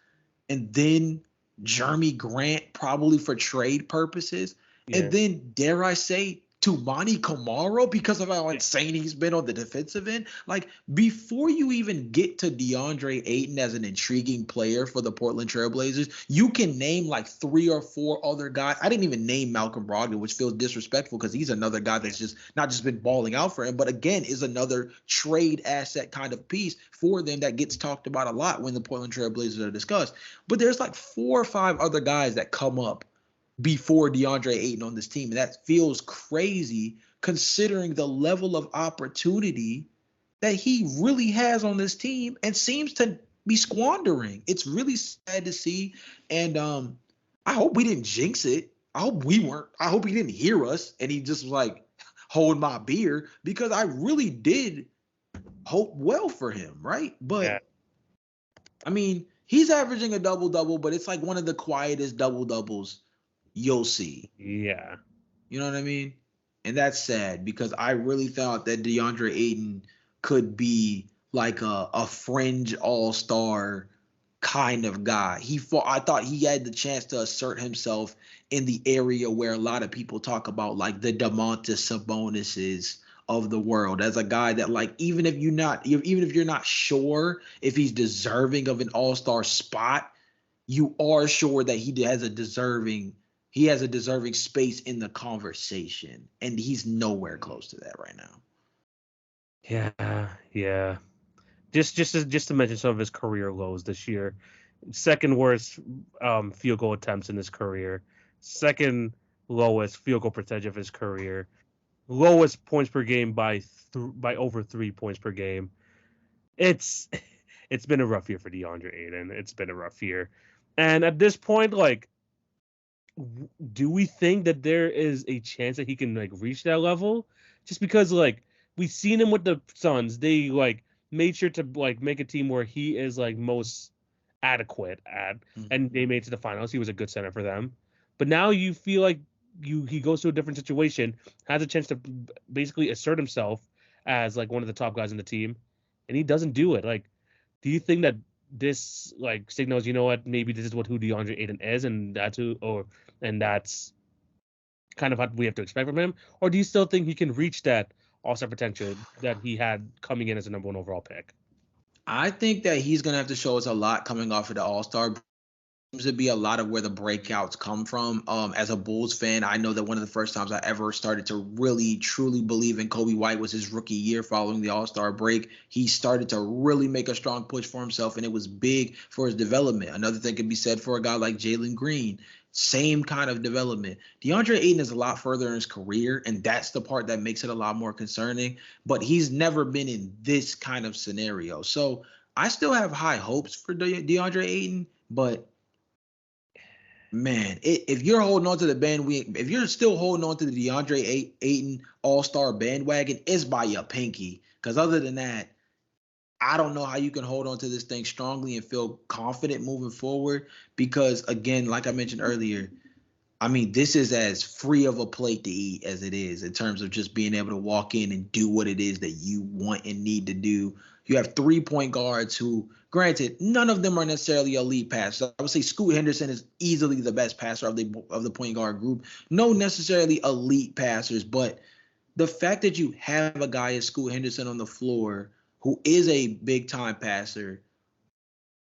S2: and then Jeremy Grant, probably for trade purposes, and then, dare I say, Toumani Camara, because of how insane he's been on the defensive end. Like, before you even get to DeAndre Ayton as an intriguing player for the Portland Trailblazers, you can name like 3 or 4 other guys. I didn't even name Malcolm Brogdon, which feels disrespectful because he's another guy that's just not just been balling out for him, but again is another trade asset kind of piece for them that gets talked about a lot when the Portland Trailblazers are discussed. But there's like 4 or 5 other guys that come up before DeAndre Ayton on this team. And that feels crazy considering the level of opportunity that he really has on this team and seems to be squandering. It's really sad to see. And I hope we didn't jinx it. I hope we weren't. I hope he didn't hear us and he just was like, hold my beer, because I really did hope well for him, right? But I mean, he's averaging a double-double, but it's like one of the quietest double-doubles you'll see.
S1: Yeah.
S2: You know what I mean? And that's sad because I really thought that DeAndre Ayton could be like a fringe all-star kind of guy. I thought he had the chance to assert himself in the area where a lot of people talk about, like the Domantas Sabonises of the world, as a guy that, like, even if you're not sure if he's deserving of an all-star spot, you are sure that he has a deserving space in the conversation, and he's nowhere close to that right now.
S1: Yeah. Just to mention some of his career lows this year. Second worst field goal attempts in his career. Second lowest field goal percentage of his career. Lowest points per game by over 3 points per game. It's been a rough year for DeAndre Ayton. It's been a rough year. And at this point, like, do we think that there is a chance that he can, like, reach that level? Just because, like, we've seen him with the Suns. They, like, made sure to, like, make a team where he is, like, most adequate at, and they made it to the finals. He was a good center for them. But now you feel like he goes to a different situation, has a chance to basically assert himself as, like, one of the top guys in the team, and he doesn't do it. Like, do you think that this, like, signals, you know what, maybe this is who DeAndre Ayton is, and that's kind of what we have to expect from him? Or do you still think he can reach that all-star potential that he had coming in as a number 1 overall pick?
S2: I think that he's going to have to show us a lot coming off of the all-star. Seems to be a lot of where the breakouts come from. As a Bulls fan, I know that one of the first times I ever started to really, truly believe in Kobe White was his rookie year following the All-Star break. He started to really make a strong push for himself, and it was big for his development. Another thing can be said for a guy like Jalen Green. Same kind of development. DeAndre Ayton is a lot further in his career, and that's the part that makes it a lot more concerning. But he's never been in this kind of scenario. So I still have high hopes for DeAndre Ayton, but man, if you're holding on to the bandwagon, if you're still holding on to the DeAndre Ayton all-star bandwagon, it's by your pinky. Because other than that, I don't know how you can hold on to this thing strongly and feel confident moving forward. Because, again, like I mentioned earlier, I mean, this is as free of a plate to eat as it is in terms of just being able to walk in and do what it is that you want and need to do. You have 3 point guards who, granted, none of them are necessarily elite passers. I would say Scoot Henderson is easily the best passer of the point guard group. No necessarily elite passers, but the fact that you have a guy as Scoot Henderson on the floor who is a big-time passer,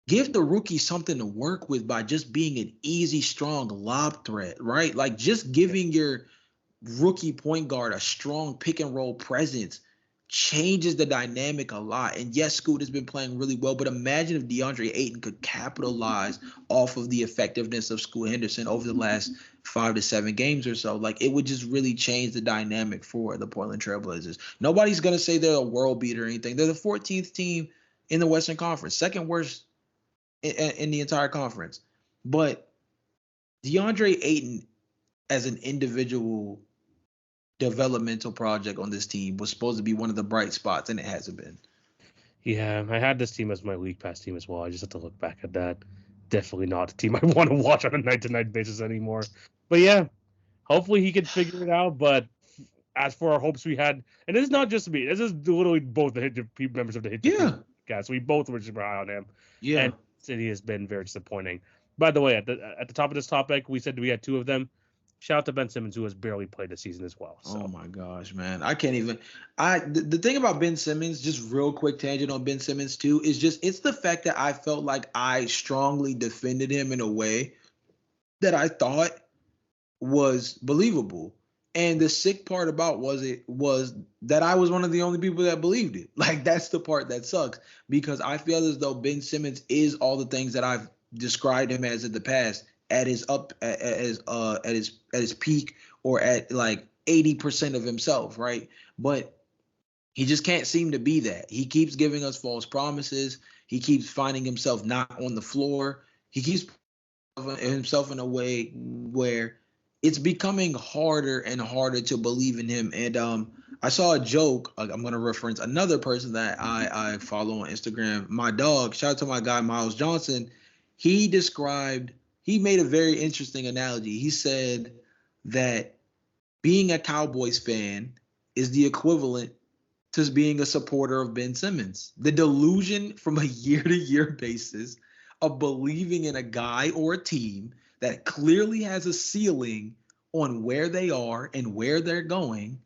S2: give the rookie something to work with by just being an easy, strong lob threat, right? Like, just giving your rookie point guard a strong pick-and-roll presence changes the dynamic a lot. And yes, Scoot has been playing really well, but imagine if DeAndre Ayton could capitalize off of the effectiveness of Scoot Henderson over the last 5 to 7 games or so. Like, it would just really change the dynamic for the Portland Trailblazers. Nobody's going to say they're a world beater or anything. They're the 14th team in the Western Conference, second worst in the entire conference. But DeAndre Ayton as an individual developmental project on this team was supposed to be one of the bright spots, and it hasn't been.
S1: Yeah, I had this team as my league pass team as well. I just have to look back at that. Definitely not a team I want to watch on a night-to-night basis anymore. But yeah, hopefully he can figure it out. But as for our hopes we had, and this is not just me, this is literally both the members of the Hit podcast. We both were super high on him.
S2: Yeah.
S1: And City has been very disappointing. By the way, at the top of this topic, we said we had 2 of them. Shout out to Ben Simmons, who has barely played this season as well. So.
S2: Oh my gosh, man. I can't even the thing about Ben Simmons, just real quick tangent on Ben Simmons too, is just it's the fact that I felt like I strongly defended him in a way that I thought was believable. And the sick part about was that I was one of the only people that believed it. Like, that's the part that sucks, because I feel as though Ben Simmons is all the things that I've described him as in the past, at his peak, or at like 80% of himself, right? But he just can't seem to be that. He keeps giving us false promises. He keeps finding himself not on the floor. He keeps himself in a way where it's becoming harder and harder to believe in him. And I saw a joke. I'm going to reference another person that I follow on Instagram, my dog. Shout out to my guy, Miles Johnson. He made a very interesting analogy. He said that being a Cowboys fan is the equivalent to being a supporter of Ben Simmons. The delusion from a year-to-year basis of believing in a guy or a team that clearly has a ceiling on where they are and where they're going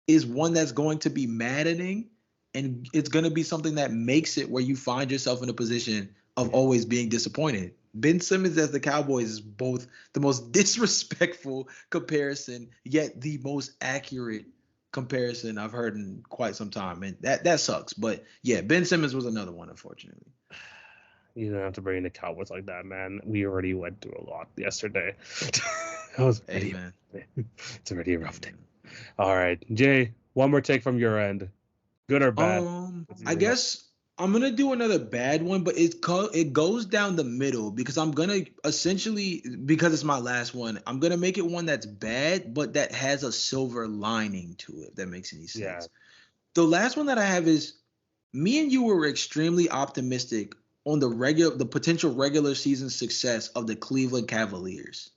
S2: is one that's going to be maddening, and it's going to be something that makes it where you find yourself in a position of always being disappointed. Ben Simmons as the Cowboys is both the most disrespectful comparison, yet the most accurate comparison I've heard in quite some time. And that sucks. But yeah, Ben Simmons was another one, unfortunately.
S1: You don't have to bring in the Cowboys like that, man. We already went through a lot yesterday. It's already a rough day. All right, Jay, one more take from your end. Good or bad?
S2: I guess I'm gonna do another bad one, but it goes down the middle because I'm gonna essentially, because it's my last one, I'm gonna make it one that's bad, but that has a silver lining to it. If that makes any sense. Yeah. The last one that I have is, me and you were extremely optimistic on the potential regular season success of the Cleveland Cavaliers.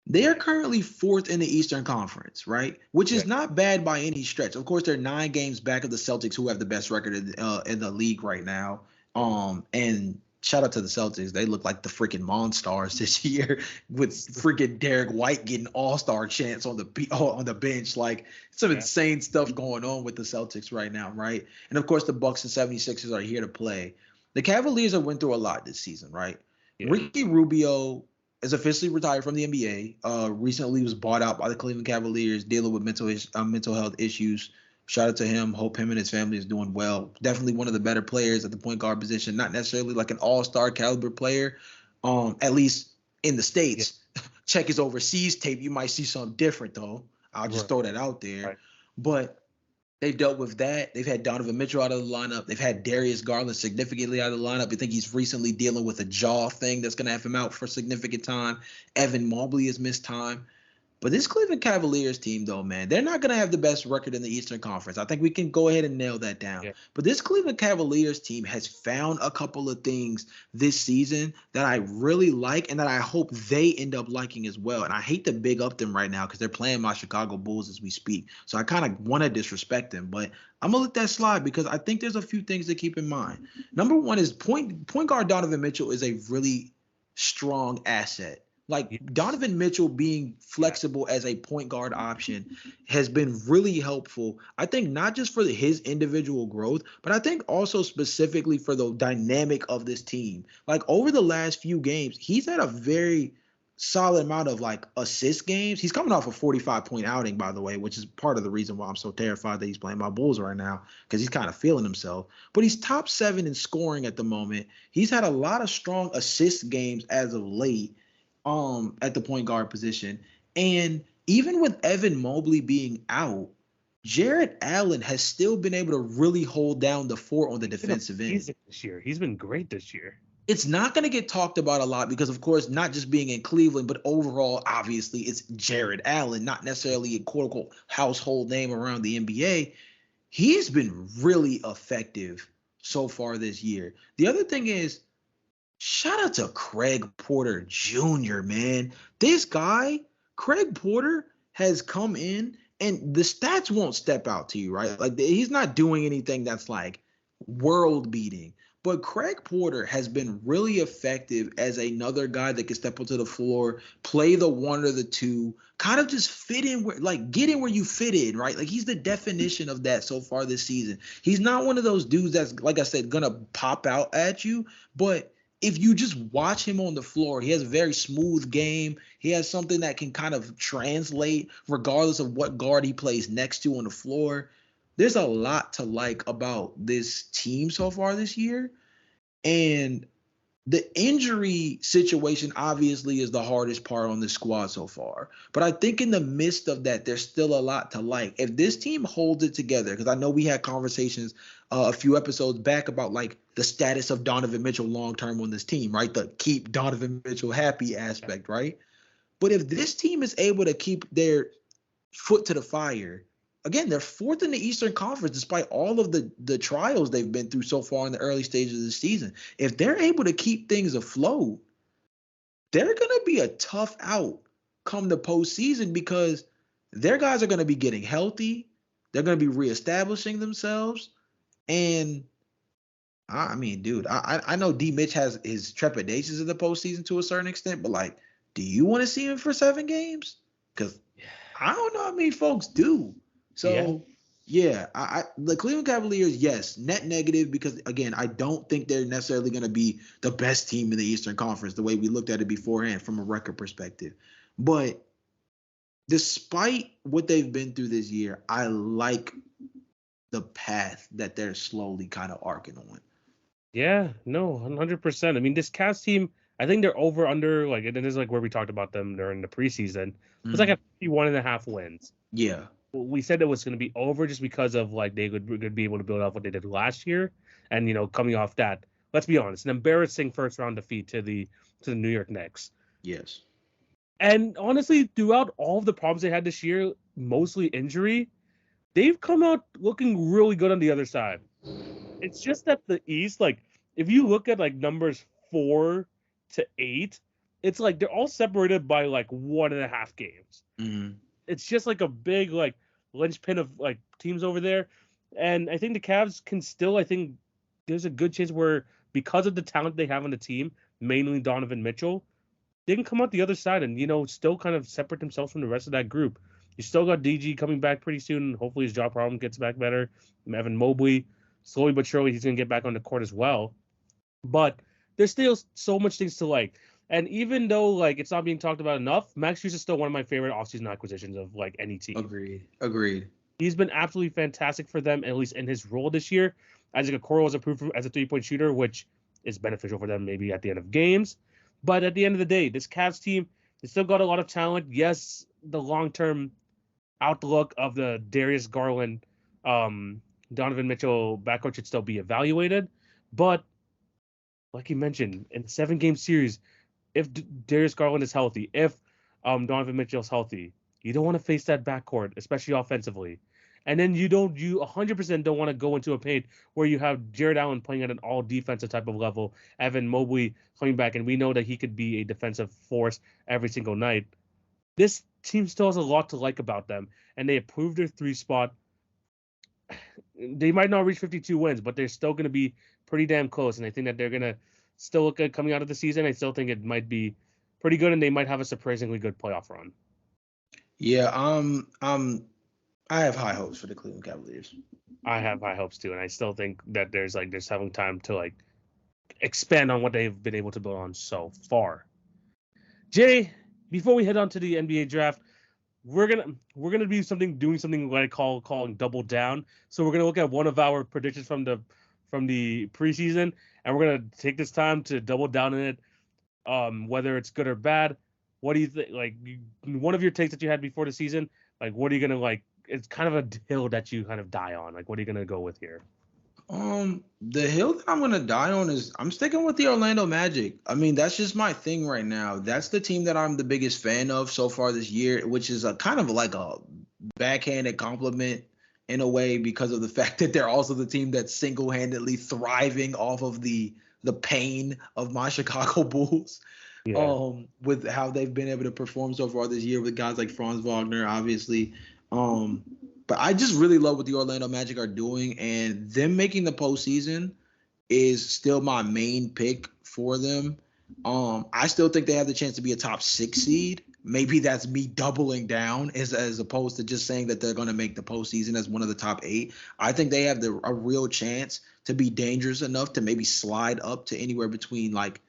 S2: They are currently 4th in the Eastern Conference, right? Which is not bad by any stretch. Of course, they're 9 games back of the Celtics, who have the best record in the league right now. And shout out to the Celtics. They look like the freaking Monstars this year, with freaking Derek White getting all-star chance on the bench. Like, some insane stuff going on with the Celtics right now, right? And of course, the Bucks and 76ers are here to play. The Cavaliers have went through a lot this season, right? Yeah. Ricky Rubio is officially retired from the NBA. Recently was bought out by the Cleveland Cavaliers, dealing with mental health issues. Shout out to him. Hope him and his family is doing well. Definitely one of the better players at the point guard position. Not necessarily like an all-star caliber player, at least in the States. Yeah. Check his overseas tape. You might see something different, though. I'll just throw that out there. Right. But they've dealt with that. They've had Donovan Mitchell out of the lineup. They've had Darius Garland significantly out of the lineup. I think he's recently dealing with a jaw thing that's going to have him out for significant time. Evan Mobley has missed time. But this Cleveland Cavaliers team, though, man, they're not going to have the best record in the Eastern Conference. I think we can go ahead and nail that down. Yeah. But this Cleveland Cavaliers team has found a couple of things this season that I really like and that I hope they end up liking as well. And I hate to big up them right now because they're playing my Chicago Bulls as we speak. So I kind of want to disrespect them. But I'm going to let that slide because I think there's a few things to keep in mind. Number one is point guard Donovan Mitchell is a really strong asset. Like, Donovan Mitchell being flexible as a point guard option has been really helpful. I think not just for his individual growth, but I think also specifically for the dynamic of this team. Like, over the last few games, he's had a very solid amount of like assist games. He's coming off a 45-point outing, by the way, which is part of the reason why I'm so terrified that he's playing my Bulls right now, because he's kind of feeling himself. But he's top 7 in scoring at the moment. He's had a lot of strong assist games as of late. At the point guard position. And even with Evan Mobley being out, Jarrett Allen has still been able to really hold down the fort on the defensive end.
S1: This year. He's been great this year.
S2: It's not going to get talked about a lot because, of course, not just being in Cleveland, but overall, obviously, it's Jarrett Allen, not necessarily a quote-unquote household name around the NBA. He's been really effective so far this year. The other thing is, shout out to Craig Porter Jr., man. This guy, Craig Porter, has come in, and the stats won't step out to you, right? Like, he's not doing anything that's like world-beating. But Craig Porter has been really effective as another guy that can step onto the floor, play the 1 or the 2, kind of just fit in where, like, get in where you fit in, right? Like, he's the definition of that so far this season. He's not one of those dudes that's, like I said, gonna pop out at you, but if you just watch him on the floor, he has a very smooth game. He has something that can kind of translate regardless of what guard he plays next to on the floor. There's a lot to like about this team so far this year. And the injury situation obviously is the hardest part on this squad so far. But I think in the midst of that, there's still a lot to like. If this team holds it together, because I know we had conversations a few episodes back about like the status of Donovan Mitchell long-term on this team, right? The keep Donovan Mitchell happy aspect, right? But if this team is able to keep their foot to the fire, again, they're 4th in the Eastern Conference despite all of the trials they've been through so far in the early stages of the season. If they're able to keep things afloat, they're going to be a tough out come the postseason because their guys are going to be getting healthy. They're going to be reestablishing themselves. And I mean, dude, I know D. Mitch has his trepidations in the postseason to a certain extent, but like, do you want to see him for 7 games? Because I don't know how many folks do. So yeah, the Cleveland Cavaliers, yes, net negative because again, I don't think they're necessarily going to be the best team in the Eastern Conference the way we looked at it beforehand from a record perspective. But despite what they've been through this year, I like the path that they're slowly kind of arcing on.
S1: Yeah, no, 100%. I mean, this Cavs team, I think they're over under, like, and this is like where we talked about them during the preseason. It's like a 51.5 wins.
S2: Yeah.
S1: We said it was going to be over just because of like they could be able to build off what they did last year, and coming off that, let's be honest, an embarrassing first round defeat to the New York Knicks.
S2: Yes.
S1: And honestly, throughout all of the problems they had this year, mostly injury, they've come out looking really good on the other side. It's just that the East, like, if you look at like numbers 4 to 8, it's like they're all separated by like 1.5 games.
S2: Mm-hmm.
S1: It's just like a big like linchpin of like teams over there, and I think the Cavs can still. I think there's a good chance where because of the talent they have on the team, mainly Donovan Mitchell, they can come out the other side and still kind of separate themselves from the rest of that group. You still got DG coming back pretty soon. Hopefully his jaw problem gets back better. Evan Mobley, slowly but surely, he's gonna get back on the court as well. But there's still so much things to like. And even though like it's not being talked about enough, Max Strus is still one of my favorite offseason acquisitions of like any team.
S2: Agreed.
S1: He's been absolutely fantastic for them, at least in his role this year. Isaac Okoro was approved as a 3-point shooter, which is beneficial for them maybe at the end of games. But at the end of the day, this Cavs team, they still got a lot of talent. Yes, the long-term outlook of the Darius Garland, Donovan Mitchell backcourt should still be evaluated. But like you mentioned, in a 7-game series, if Darius Garland is healthy, if Donovan Mitchell is healthy, you don't want to face that backcourt, especially offensively. And then you 100% don't want to go into a paint where you have Jared Allen playing at an all defensive type of level, Evan Mobley coming back, and we know that he could be a defensive force every single night. This team still has a lot to like about them, and they improved their 3 spot. They might not reach 52 wins, but they're still going to be pretty damn close, and I think that they're going to still look good coming out of the season. I still think it might be pretty good, and they might have a surprisingly good playoff run.
S2: Yeah, I have high hopes for the Cleveland Cavaliers.
S1: I have high hopes too, and I still think that there's having time to like expand on what they've been able to build on so far. Jay, before we head on to the NBA draft, we're gonna be doing something what I calling double down. So we're gonna look at one of our predictions from the preseason, and we're gonna take this time to double down in it, whether it's good or bad. What do you think? Like one of your takes that you had before the season, like what are you gonna like? It's kind of a hill that you kind of die on. Like what are you gonna go with here?
S2: The hill that I'm gonna die on is I'm sticking with the Orlando Magic. I mean, that's just my thing right now. That's the team that I'm the biggest fan of so far this year, which is a kind of like a backhanded compliment in a way because of the fact that they're also the team that's single-handedly thriving off of the pain of my Chicago Bulls. Yeah. With how they've been able to perform so far this year with guys like Franz Wagner, obviously. But I just really love what the Orlando Magic are doing, and them making the postseason is still my main pick for them. I still think they have the chance to be a top 6 seed. Maybe that's me doubling down as opposed to just saying that they're going to make the postseason as one of the top 8. I think they have a real chance to be dangerous enough to maybe slide up to anywhere between like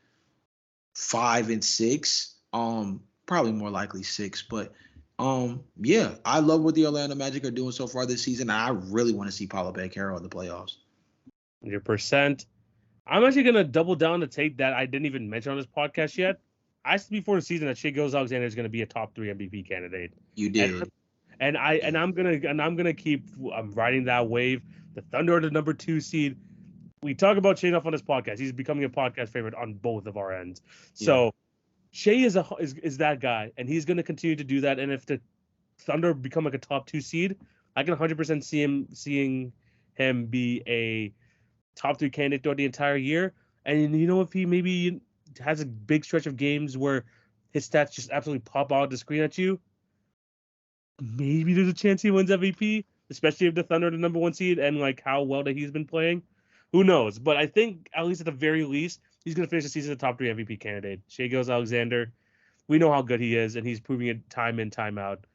S2: 5 and 6. Probably more likely 6, but yeah, I love what the Orlando Magic are doing so far this season. I really want to see Paulo Banchero in the playoffs.
S1: 100%. I'm actually going to double down to take that I didn't even mention on this podcast yet. I said before the season that Shai Gilgeous-Alexander is going to be a top 3 MVP candidate.
S2: You did.
S1: And I'm gonna keep riding that wave. The Thunder are the number 2 seed. We talk about Shai enough on this podcast. He's becoming a podcast favorite on both of our ends. So Shai is that guy, and he's going to continue to do that. And if the Thunder become like a top 2 seed, I can 100% seeing him be a top 3 candidate throughout the entire year. And if he maybe has a big stretch of games where his stats just absolutely pop out the screen at you, maybe there's a chance he wins MVP. especially if the Thunder are the number 1 seed and like how well that he's been playing. Who knows? But I think at least at the very least, he's going to finish the season as a top 3 MVP candidate. Shai Gilgeous-Alexander, we know how good he is, and he's proving it time in, time out.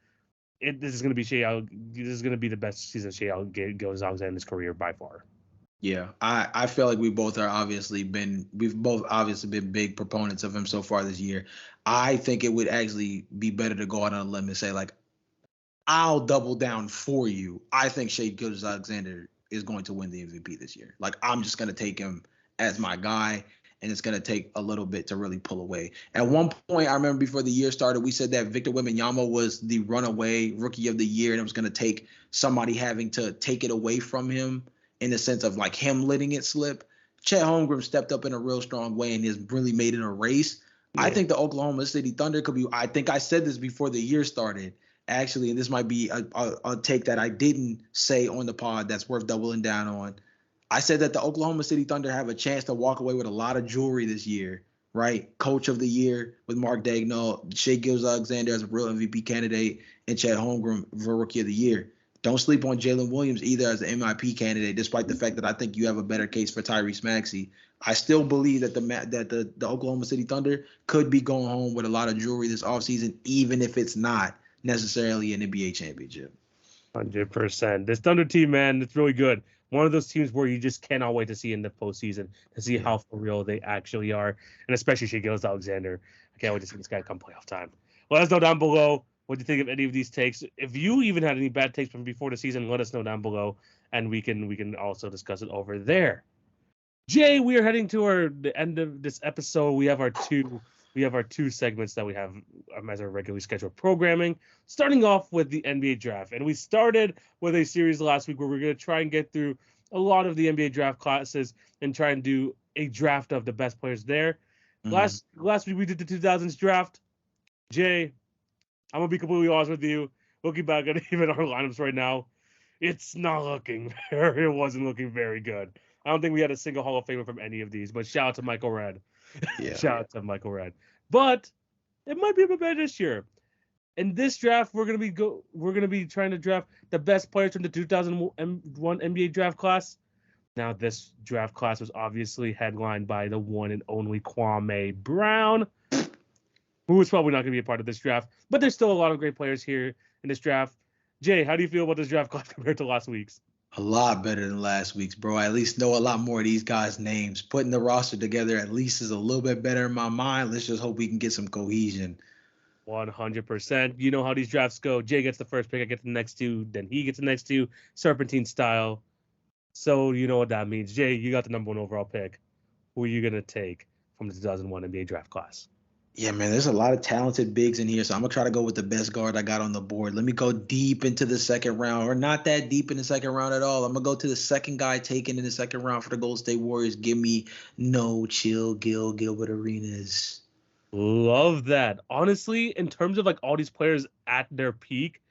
S1: This is going to be This is going to be the best season Shai Gilgeous-Alexander's career by far.
S2: Yeah, I feel like we've both obviously been big proponents of him so far this year. I think it would actually be better to go out on a limb and say, like, I'll double down for you. I think Shai Gilgeous-Alexander is going to win the MVP this year. Like, I'm just going to take him as my guy, and it's going to take a little bit to really pull away. At one point, I remember before the year started, we said that Victor Wembanyama was the runaway rookie of the year, and it was going to take somebody having to take it away from him in the sense of like him letting it slip. Chet Holmgren stepped up in a real strong way and has really made it a race. Yeah. I think the Oklahoma City Thunder could be, I think I said this before the year started, actually, and this might be a take that I didn't say on the pod that's worth doubling down on. I said that the Oklahoma City Thunder have a chance to walk away with a lot of jewelry this year, right? Coach of the year with Mark Daigneault, Shai Gilgeous-Alexander as a real MVP candidate, and Chet Holmgren for Rookie of the Year. Don't sleep on Jalen Williams either as an MIP candidate, despite the fact that I think you have a better case for Tyrese Maxey. I still believe that the Oklahoma City Thunder could be going home with a lot of jewelry this offseason, even if it's not necessarily an NBA championship.
S1: 100%. This Thunder team, man, it's really good. One of those teams where you just cannot wait to see in the postseason, to see how for real they actually are, and especially Shai Gilgeous-Alexander. I can't wait to see this guy come playoff time. Let us know down below what do you think of any of these takes. If you even had any bad takes from before the season, let us know down below, and we can also discuss it over there. Jay, we are heading to the end of this episode. We have our two segments that we have as our regularly scheduled programming, starting off with the NBA draft. And we started with a series last week where we're going to try and get through a lot of the NBA draft classes and try and do a draft of the best players there. Mm-hmm. Last week we did the 2000s draft. Jay, I'm going to be completely honest with you. Looking back at even our lineups right now, it's not looking it wasn't looking very good. I don't think we had a single Hall of Famer from any of these, but shout out to Michael Redd. Yeah. Shout out to Michael Redd. But it might be a bit better this year. In this draft, we're gonna be trying to draft the best players from the 2001 NBA draft class. Now, this draft class was obviously headlined by the one and only Kwame Brown, who is probably not gonna be a part of this draft. But there's still a lot of great players here in this draft. Jay, how do you feel about this draft class compared to last week's?
S2: A lot better than last week's, bro. I at least know a lot more of these guys' names. Putting the roster together at least is a little bit better in my mind. Let's just hope we can get some cohesion.
S1: 100%. You know how these drafts go. Jay gets the first pick, I get the next two, then he gets the next two, serpentine style. So you know what that means. Jay, you got the number 1 overall pick. Who are you going to take from the 2001 NBA draft class?
S2: Yeah, man, there's a lot of talented bigs in here, so I'm going to try to go with the best guard I got on the board. Let me go deep into the second round, or not that deep in the second round at all. I'm going to go to the second guy taken in the second round for the Golden State Warriors. Give me Gilbert Arenas.
S1: Love that. Honestly, in terms of like all these players at their peak,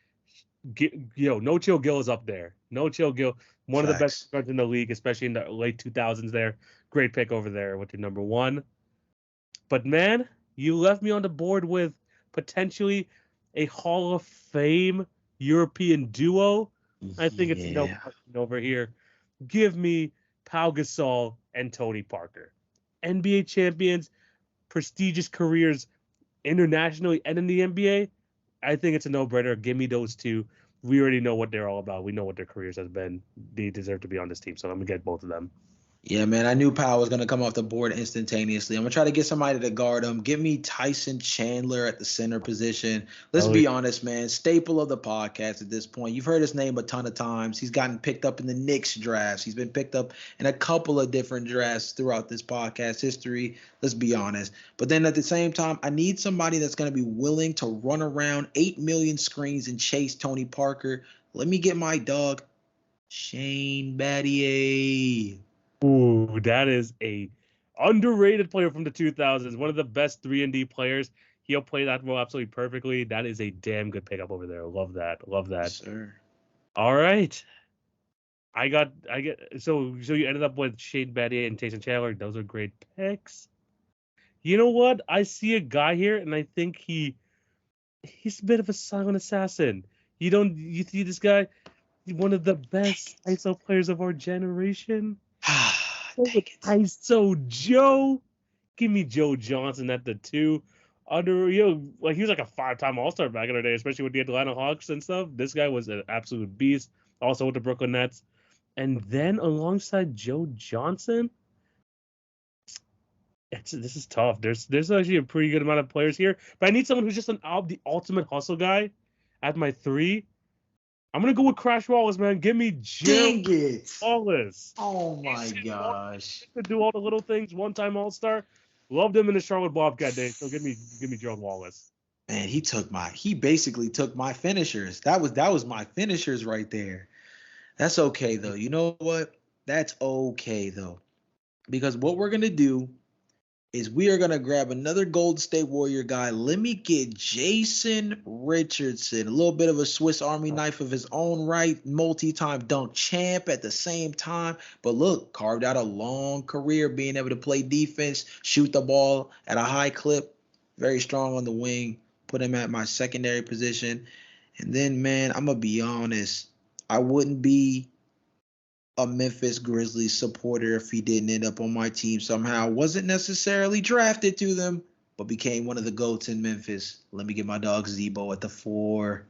S1: No Chill Gil is up there. No Chill Gil, one of the best guards in the league, especially in the late 2000s there. Great pick over there with your number 1. But man, you left me on the board with potentially a Hall of Fame European duo. I think it's no question over here. Give me Pau Gasol and Tony Parker. NBA champions, prestigious careers internationally and in the NBA. I think it's a no-brainer. Give me those two. We already know what they're all about. We know what their careers has been. They deserve to be on this team, so I'm going to get both of them.
S2: Yeah, man, I knew Powell was going to come off the board instantaneously. I'm going to try to get somebody to guard him. Give me Tyson Chandler at the center position. Let's be honest, man, staple of the podcast at this point. You've heard his name a ton of times. He's gotten picked up in the Knicks drafts. He's been picked up in a couple of different drafts throughout this podcast history. Let's be honest. But then at the same time, I need somebody that's going to be willing to run around 8 million screens and chase Tony Parker. Let me get my dog, Shane Battier.
S1: Ooh, that is a underrated player from the 2000s. One of the best 3-and-D players. He'll play that role absolutely perfectly. That is a damn good pickup over there. Love that.
S2: Yes, sir.
S1: All right. So you ended up with Shane Battier and Tyson Chandler. Those are great picks. You know what? I see a guy here, and I think he's a bit of a silent assassin. You see this guy? one of the best ISO players of our generation.
S2: Dang it.
S1: ISO Joe. Give me Joe Johnson at the 2. He was like a 5-time All-Star back in the day, especially with the Atlanta Hawks and stuff. This guy was an absolute beast. Also with the Brooklyn Nets. And then alongside Joe Johnson, this is tough. There's actually a pretty good amount of players here, but I need someone who's just the ultimate hustle guy at my 3. I'm gonna go with Crash Wallace, man. Give me
S2: Dang it.
S1: Wallace.
S2: Oh my gosh.
S1: To do all the little things, 1-time All-Star. Loved him in the Charlotte Bobcat days. So give me Gerald Wallace.
S2: Man, he basically took my finishers. That was my finishers right there. That's okay though. You know what? That's okay though. Because what we're gonna do is we are going to grab another Golden State Warrior guy. Let me get Jason Richardson, a little bit of a Swiss Army knife of his own right, multi-time dunk champ at the same time. But look, carved out a long career being able to play defense, shoot the ball at a high clip, very strong on the wing, put him at my secondary position. And then, man, I'm going to be honest, I wouldn't be a Memphis Grizzlies supporter if he didn't end up on my team somehow. Wasn't necessarily drafted to them, but became one of the GOATs in Memphis. Let me get my dog Zebo at the 4.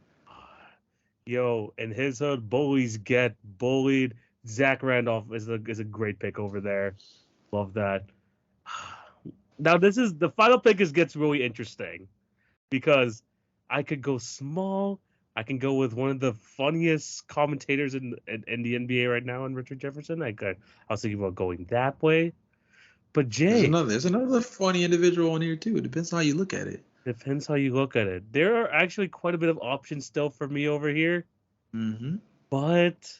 S1: Yo, in his hood, bullies get bullied. Zach Randolph is a great pick over there. Love that. Now the final pick gets really interesting because I could go small. I can go with one of the funniest commentators in the NBA right now, in Richard Jefferson. I was thinking about going that way. But Jay,
S2: there's another funny individual on here too. It depends how you look at it.
S1: Depends how you look at it. There are actually quite a bit of options still for me over here.
S2: Mm-hmm.
S1: But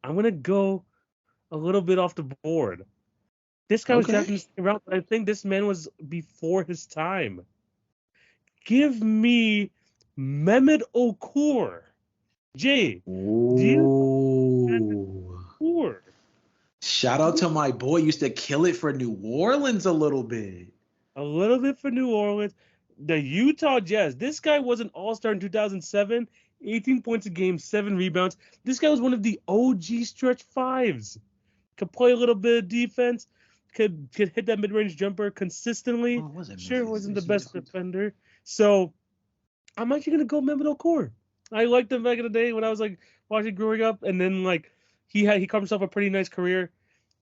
S1: I'm going to go a little bit off the board. This guy was drafted around. I think this man was before his time. Give me Mehmet Okur. Jay.
S2: Okur. Shout out to my boy. Used to kill it for New Orleans a little bit.
S1: A little bit for New Orleans. The Utah Jazz. This guy was an all-star in 2007. 18 points a game, 7 rebounds. This guy was one of the OG stretch 5s. Could play a little bit of defense. Could hit that mid-range jumper consistently. Sure, wasn't the best defender. So I'm actually gonna go Mehmet Okur. I liked him back in the day when I was like watching growing up, and then like he carved himself a pretty nice career,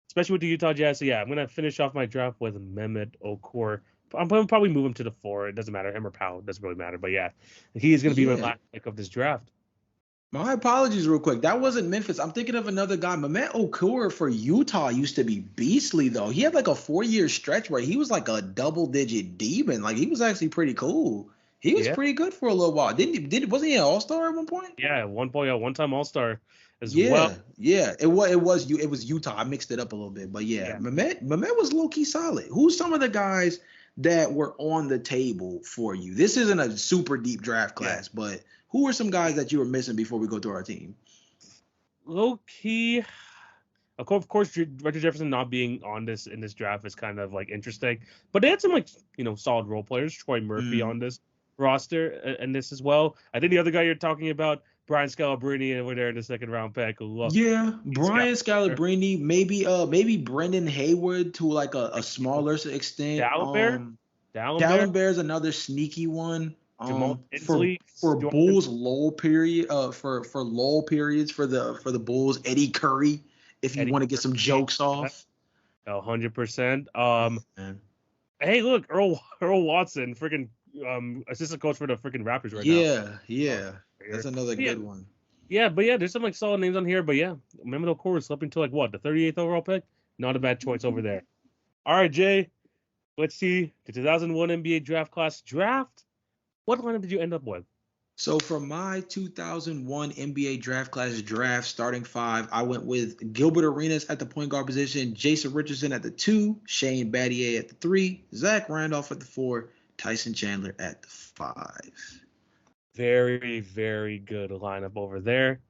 S1: especially with the Utah Jazz. So yeah, I'm gonna finish off my draft with Mehmet Okur. I'm gonna probably move him to the 4. It doesn't matter, him or Powell, it doesn't really matter. But yeah, he is gonna be my last pick of this draft.
S2: My apologies real quick. That wasn't Memphis. I'm thinking of another guy. Mehmet Okur for Utah used to be beastly, though. He had like a 4-year stretch where he was like a double-digit demon. Like, he was actually pretty cool. He was pretty good for a little while. Wasn't he an all-star at one point?
S1: Yeah, at one point, 1-time all-star as well.
S2: Yeah. It was Utah. I mixed it up a little bit. But yeah. Mehmet was low-key solid. Who's some of the guys that were on the table for you? This isn't a super deep draft class, but who are some guys that you were missing before we go through our team?
S1: Low key, of course, Richard Jefferson not being on this in this draft is kind of like interesting. But they had some solid role players. Troy Murphy on this roster and this as well. I think the other guy you're talking about, Brian Scalabrine, over there in the second round pick.
S2: Brian Scalabrine, maybe Brendan Haywood to like a smaller extent. Dallin Bear is another sneaky one. For Bulls lull period, for lull periods for the Bulls, Eddie Curry, if you want to get some jokes off.
S1: 100%. Hey, look, Earl Watson, freaking assistant coach for the freaking Raptors right now.
S2: Yeah, that's another good one.
S1: Yeah, but yeah, there's some like solid names on here, but yeah, Mehmet Okur is slipping to like what, the 38th overall pick? Not a bad choice over there. All right, Jay, let's see the 2001 NBA draft class draft. What lineup did you end up with?
S2: So for my 2001 NBA draft class draft starting 5, I went with Gilbert Arenas at the point guard position, Jason Richardson at the 2, Shane Battier at the 3, Zach Randolph at the 4, Tyson Chandler at the 5.
S1: Very, very good lineup over there.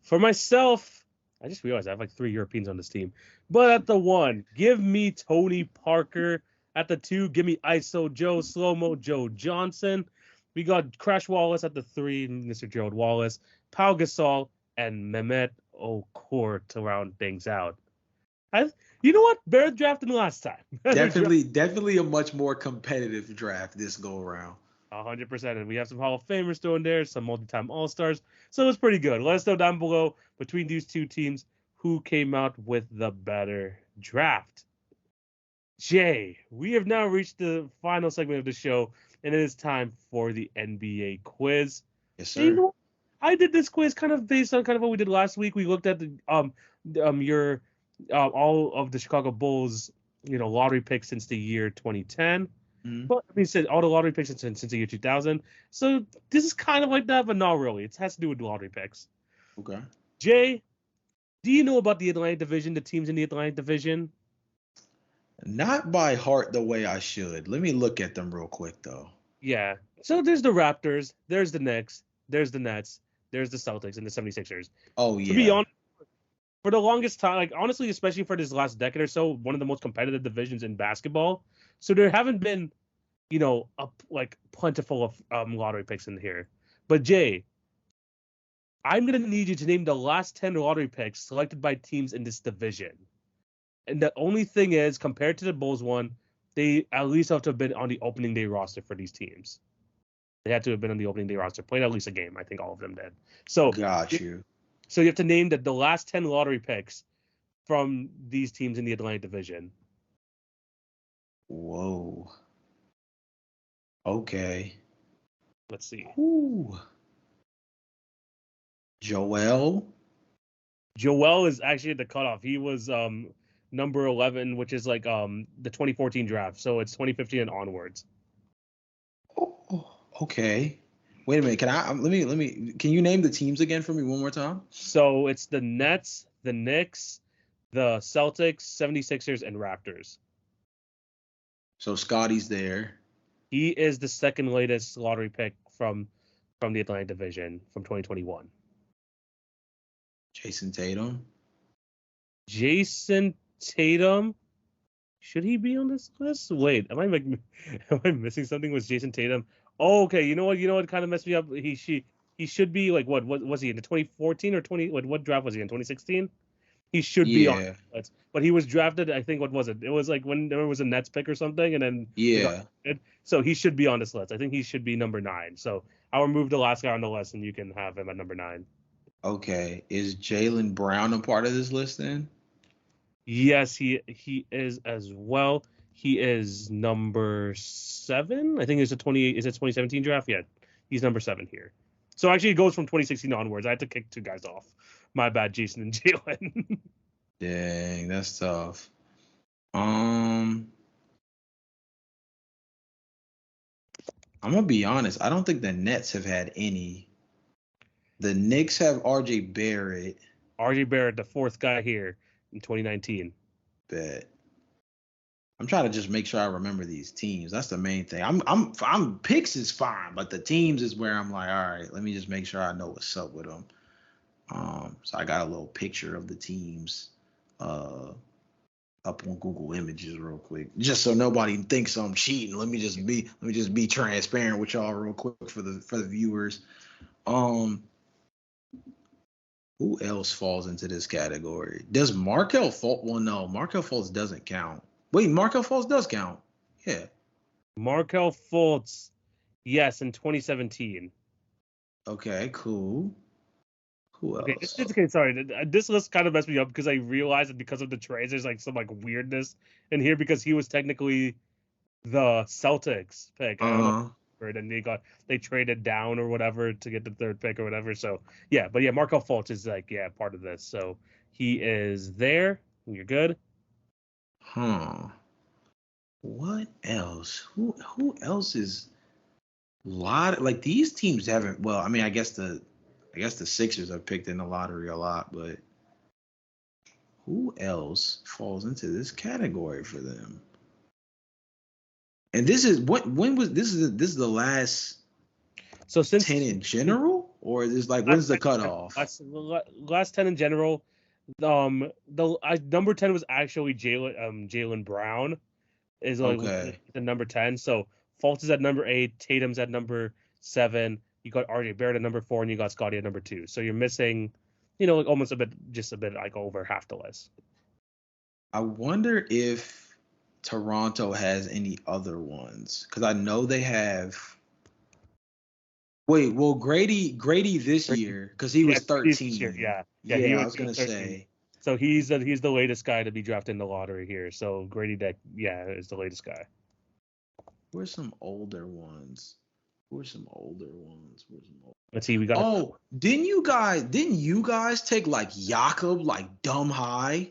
S1: For myself, I just realized I have like 3 Europeans on this team. But at the 1, give me Tony Parker. At the 2, give me ISO Joe, Slow-Mo Joe Johnson. We got Crash Wallace at the 3, Mr. Gerald Wallace, Pau Gasol, and Mehmet core to round things out. You know what? Better draft than last time.
S2: Definitely a much more competitive draft this go around.
S1: 100%. And we have some Hall of Famers thrown there, some multi-time All-Stars. So it's pretty good. Let us know down below between these two teams who came out with the better draft. Jay, we have now reached the final segment of the show, and it is time for the NBA quiz.
S2: Yes, sir.
S1: I did this quiz kind of based on kind of what we did last week. We looked at the all of the Chicago Bulls, lottery picks since the year 2010.
S2: Mm-hmm.
S1: But I mean, said all the lottery picks since the year 2000. So this is kind of like that, but not really. It has to do with lottery picks.
S2: Okay.
S1: Jay, do you know about the Atlantic Division, the teams in the Atlantic Division?
S2: Not by heart the way I should. Let me look at them real quick, though.
S1: Yeah. So there's the Raptors, there's the Knicks, there's the Nets, there's the Celtics, and the 76ers.
S2: Oh, yeah.
S1: To be honest, for the longest time, like honestly, especially for this last decade or so, one of the most competitive divisions in basketball. So there haven't been, plentiful of lottery picks in here. But Jay, I'm gonna need you to name the last 10 lottery picks selected by teams in this division. And the only thing is, compared to the Bulls one, they at least have to have been on the opening day roster for these teams. They had to have been on the opening day roster, played at least a game. I think all of them did. So
S2: got you.
S1: So you have to name the last 10 lottery picks from these teams in the Atlantic Division.
S2: Whoa. Okay.
S1: Let's see.
S2: Ooh. Joel
S1: is actually at the cutoff. He was number 11, which is like the 2014 draft. So it's 2015 and onwards.
S2: Oh, okay. Wait a minute. Can you name the teams again for me one more time?
S1: So it's the Nets, the Knicks, the Celtics, 76ers, and Raptors.
S2: So Scotty's there.
S1: He is the second latest lottery pick from the Atlantic Division from 2021.
S2: Jason Tatum.
S1: Should he be on this list? Wait, am I missing something? Was Jason Tatum? Oh, okay. You know what kind of messed me up? He should be like what was he in the 2014 or 20? What draft was he in? 2016? He should be on the list, but he was drafted. I think what was it? It was like when there was a Nets pick or something, and then so he should be on this list. I think he should be number 9. So I'll remove the last guy on the list, and you can have him at number 9.
S2: Okay, is Jaylen Brown a part of this list then?
S1: Yes, he is as well. He is number 7. I think it's a 2017 draft? Yeah, he's number 7 here. So actually, it goes from 2016 onwards. I had to kick 2 guys off. My bad, Jason and Jalen.
S2: Dang, that's tough. I'm gonna be honest. I don't think the Nets have had any. The Knicks have R.J. Barrett.
S1: R.J. Barrett, the 4th guy here in 2019.
S2: Bet. I'm trying to just make sure I remember these teams. That's the main thing. I'm picks is fine, but the teams is where I'm like, all right, let me just make sure I know what's up with them. So I got a little picture of the teams up on Google Images real quick, just so nobody thinks I'm cheating. Let me just be transparent with y'all real quick for the viewers. Who else falls into this category? Does Markelle Fultz? Well, no, Markelle Fultz doesn't count. Wait, Markelle Fultz does count. Yeah.
S1: Markelle Fultz, yes, in 2017.
S2: Okay, cool. Who else?
S1: Okay, sorry. This list kind of messed me up because I realized that because of the trades, there's like some like weirdness in here because he was technically the Celtics pick. I don't know. And they traded down or whatever to get the 3rd pick or whatever. So yeah, but yeah, Markelle Fultz is like part of this. So he is there. You're good.
S2: What else? Who else is like these teams haven't? Well, I mean, I guess the Sixers have picked in the lottery a lot, but who else falls into this category for them? And this is this is the last. So since 10 in general, or is like when's the cutoff?
S1: Last 10 in general. The number 10 was actually Jaylen Brown is like the number 10. So Fultz is at number 8, Tatum's at number 7. You got RJ Barrett at number 4, and you got Scotty at number 2. So you're missing like almost just a bit like over half the list.
S2: I wonder if Toronto has any other ones, because I know they have. Wait, well, Grady this year, because he was 13.
S1: He
S2: I
S1: was
S2: was gonna
S1: 13.
S2: say.
S1: So he's the latest guy to be drafted in the lottery here. So Grady Dick, is the latest guy.
S2: Where's some older ones? Let's
S1: see. We got.
S2: Oh, didn't you guys take like Jakob like dumb high?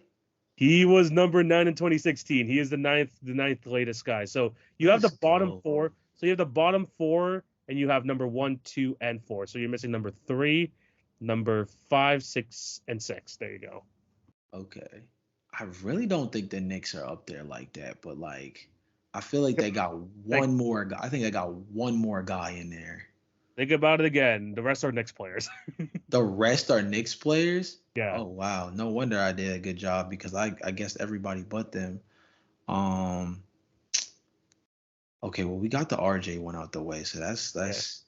S1: He was number 9 in 2016. He is the ninth latest guy. So you have the bottom four. So you have the bottom four, and you have number 1, 2, and 4. So you're missing number 3, number 5, 6, and 6. There you go.
S2: Okay. I really don't think the Knicks are up there like that, but like I feel like they got one more guy. I think they got one more guy in there.
S1: Think about it again. The rest are Knicks players.
S2: The rest are Knicks players?
S1: Yeah.
S2: Oh wow. No wonder I did a good job, because I guess everybody but them. Okay, well we got the RJ one out the way, so that's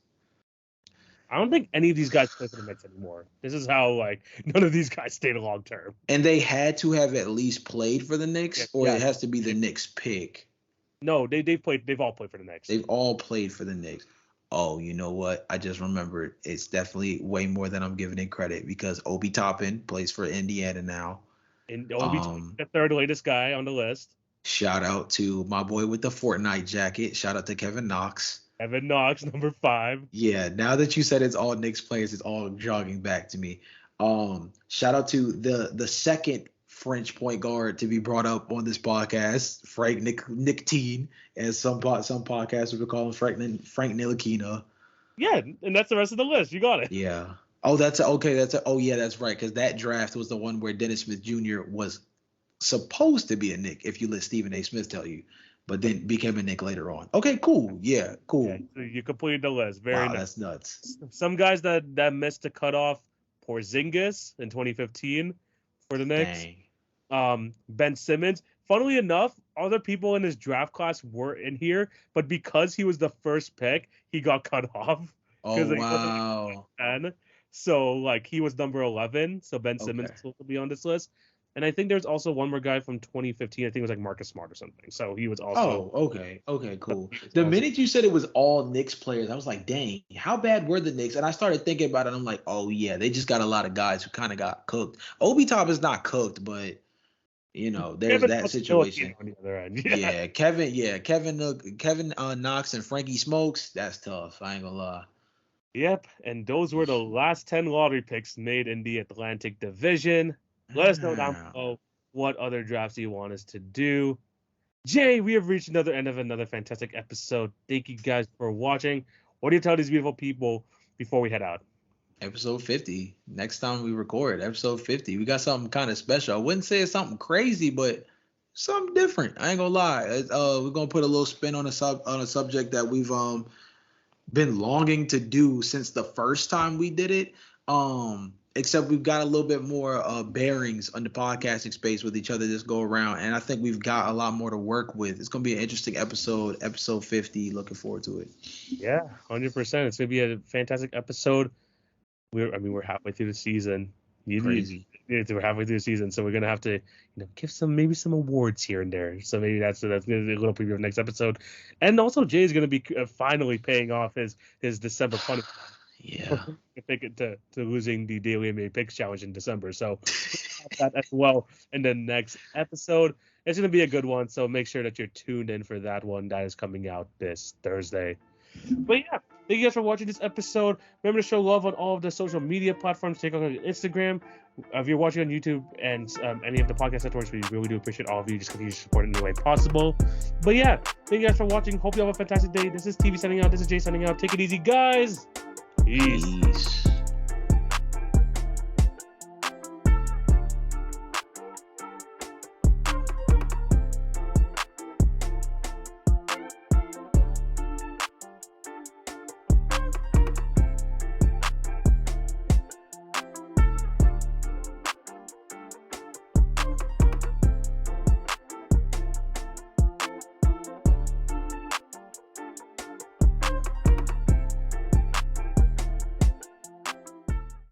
S1: I don't think any of these guys play for the Knicks anymore. This is how none of these guys stayed long term.
S2: And they had to have at least played for the Knicks, or it has to be the Knicks pick.
S1: No, they've all played for the Knicks.
S2: They've all played for the Knicks. Oh, you know what? I just remembered. It's definitely way more than I'm giving it credit, because Obi Toppin plays for Indiana now.
S1: And Obi, the third latest guy on the list.
S2: Shout out to my boy with the Fortnite jacket. Shout out to Kevin Knox.
S1: Kevin Knox, number 5.
S2: Yeah, now that you said it's all Knicks players, it's all jogging back to me. Shout out to the second French point guard to be brought up on this podcast, Frank Nicotine, as some podcasts would call him, Frank Ntilikina.
S1: Yeah, and that's the rest of the list. You got it.
S2: Yeah. Oh, that's right, because that draft was the one where Dennis Smith Jr. was supposed to be a Knick, if you let Stephen A. Smith tell you, but then became a Knick later on. Okay, cool. Yeah, cool.
S1: Okay, so you completed the list. Very nice.
S2: That's nuts.
S1: Some guys that missed the cutoff: Porzingis in 2015 for the Knicks.
S2: Dang.
S1: Ben Simmons. Funnily enough, other people in his draft class were in here, but because he was the first pick, he got cut off.
S2: Oh, wow.
S1: 10. So, he was number 11. So, Ben Simmons is supposed to be on this list. And I think there's also one more guy from 2015. I think it was Marcus Smart or something. So, he was also.
S2: Oh, okay. Okay, cool. The minute you said it was all Knicks players, I was like, dang, how bad were the Knicks? And I started thinking about it. And I'm like, oh, yeah, they just got a lot of guys who kind of got cooked. Obi Top is not cooked, but. There's that situation.
S1: On the other end.
S2: Yeah, Kevin Knox and Frankie Smokes. That's tough. I ain't gonna lie.
S1: Yep, and those were the last 10 lottery picks made in the Atlantic Division. Let us know down below what other drafts you want us to do. Jay, we have reached another end of another fantastic episode. Thank you guys for watching. What do you tell these beautiful people before we head out?
S2: Episode 50. Next time we record, episode 50. We got something kind of special. I wouldn't say it's something crazy, but something different. I ain't gonna lie. We're gonna put a little spin on a subject that we've been longing to do since the first time we did it. Except we've got a little bit more bearings on the podcasting space with each other this go around, and I think we've got a lot more to work with. It's gonna be an interesting episode 50. Looking forward to it.
S1: Yeah, 100%. It's gonna be a fantastic episode. We're halfway through the season.
S2: Crazy.
S1: We're halfway through the season, so we're gonna have to, give maybe some awards here and there. So maybe that's gonna be a little preview of next episode. And also, Jay is gonna be finally paying off his December punishment.
S2: Yeah.
S1: to losing the Daily NBA Picks Challenge in December. So that as well in the next episode. It's gonna be a good one. So make sure that you're tuned in for that one. That is coming out this Thursday. But yeah, thank you guys for watching this episode. Remember to show love on all of the social media platforms. Take a look at Instagram. If you're watching on YouTube and any of the podcast networks, we really do appreciate all of you. Just continue to support in any way possible. But yeah, thank you guys for watching. Hope you have a fantastic day. This is TV signing out. This is Jay signing out. Take it easy, guys. Peace.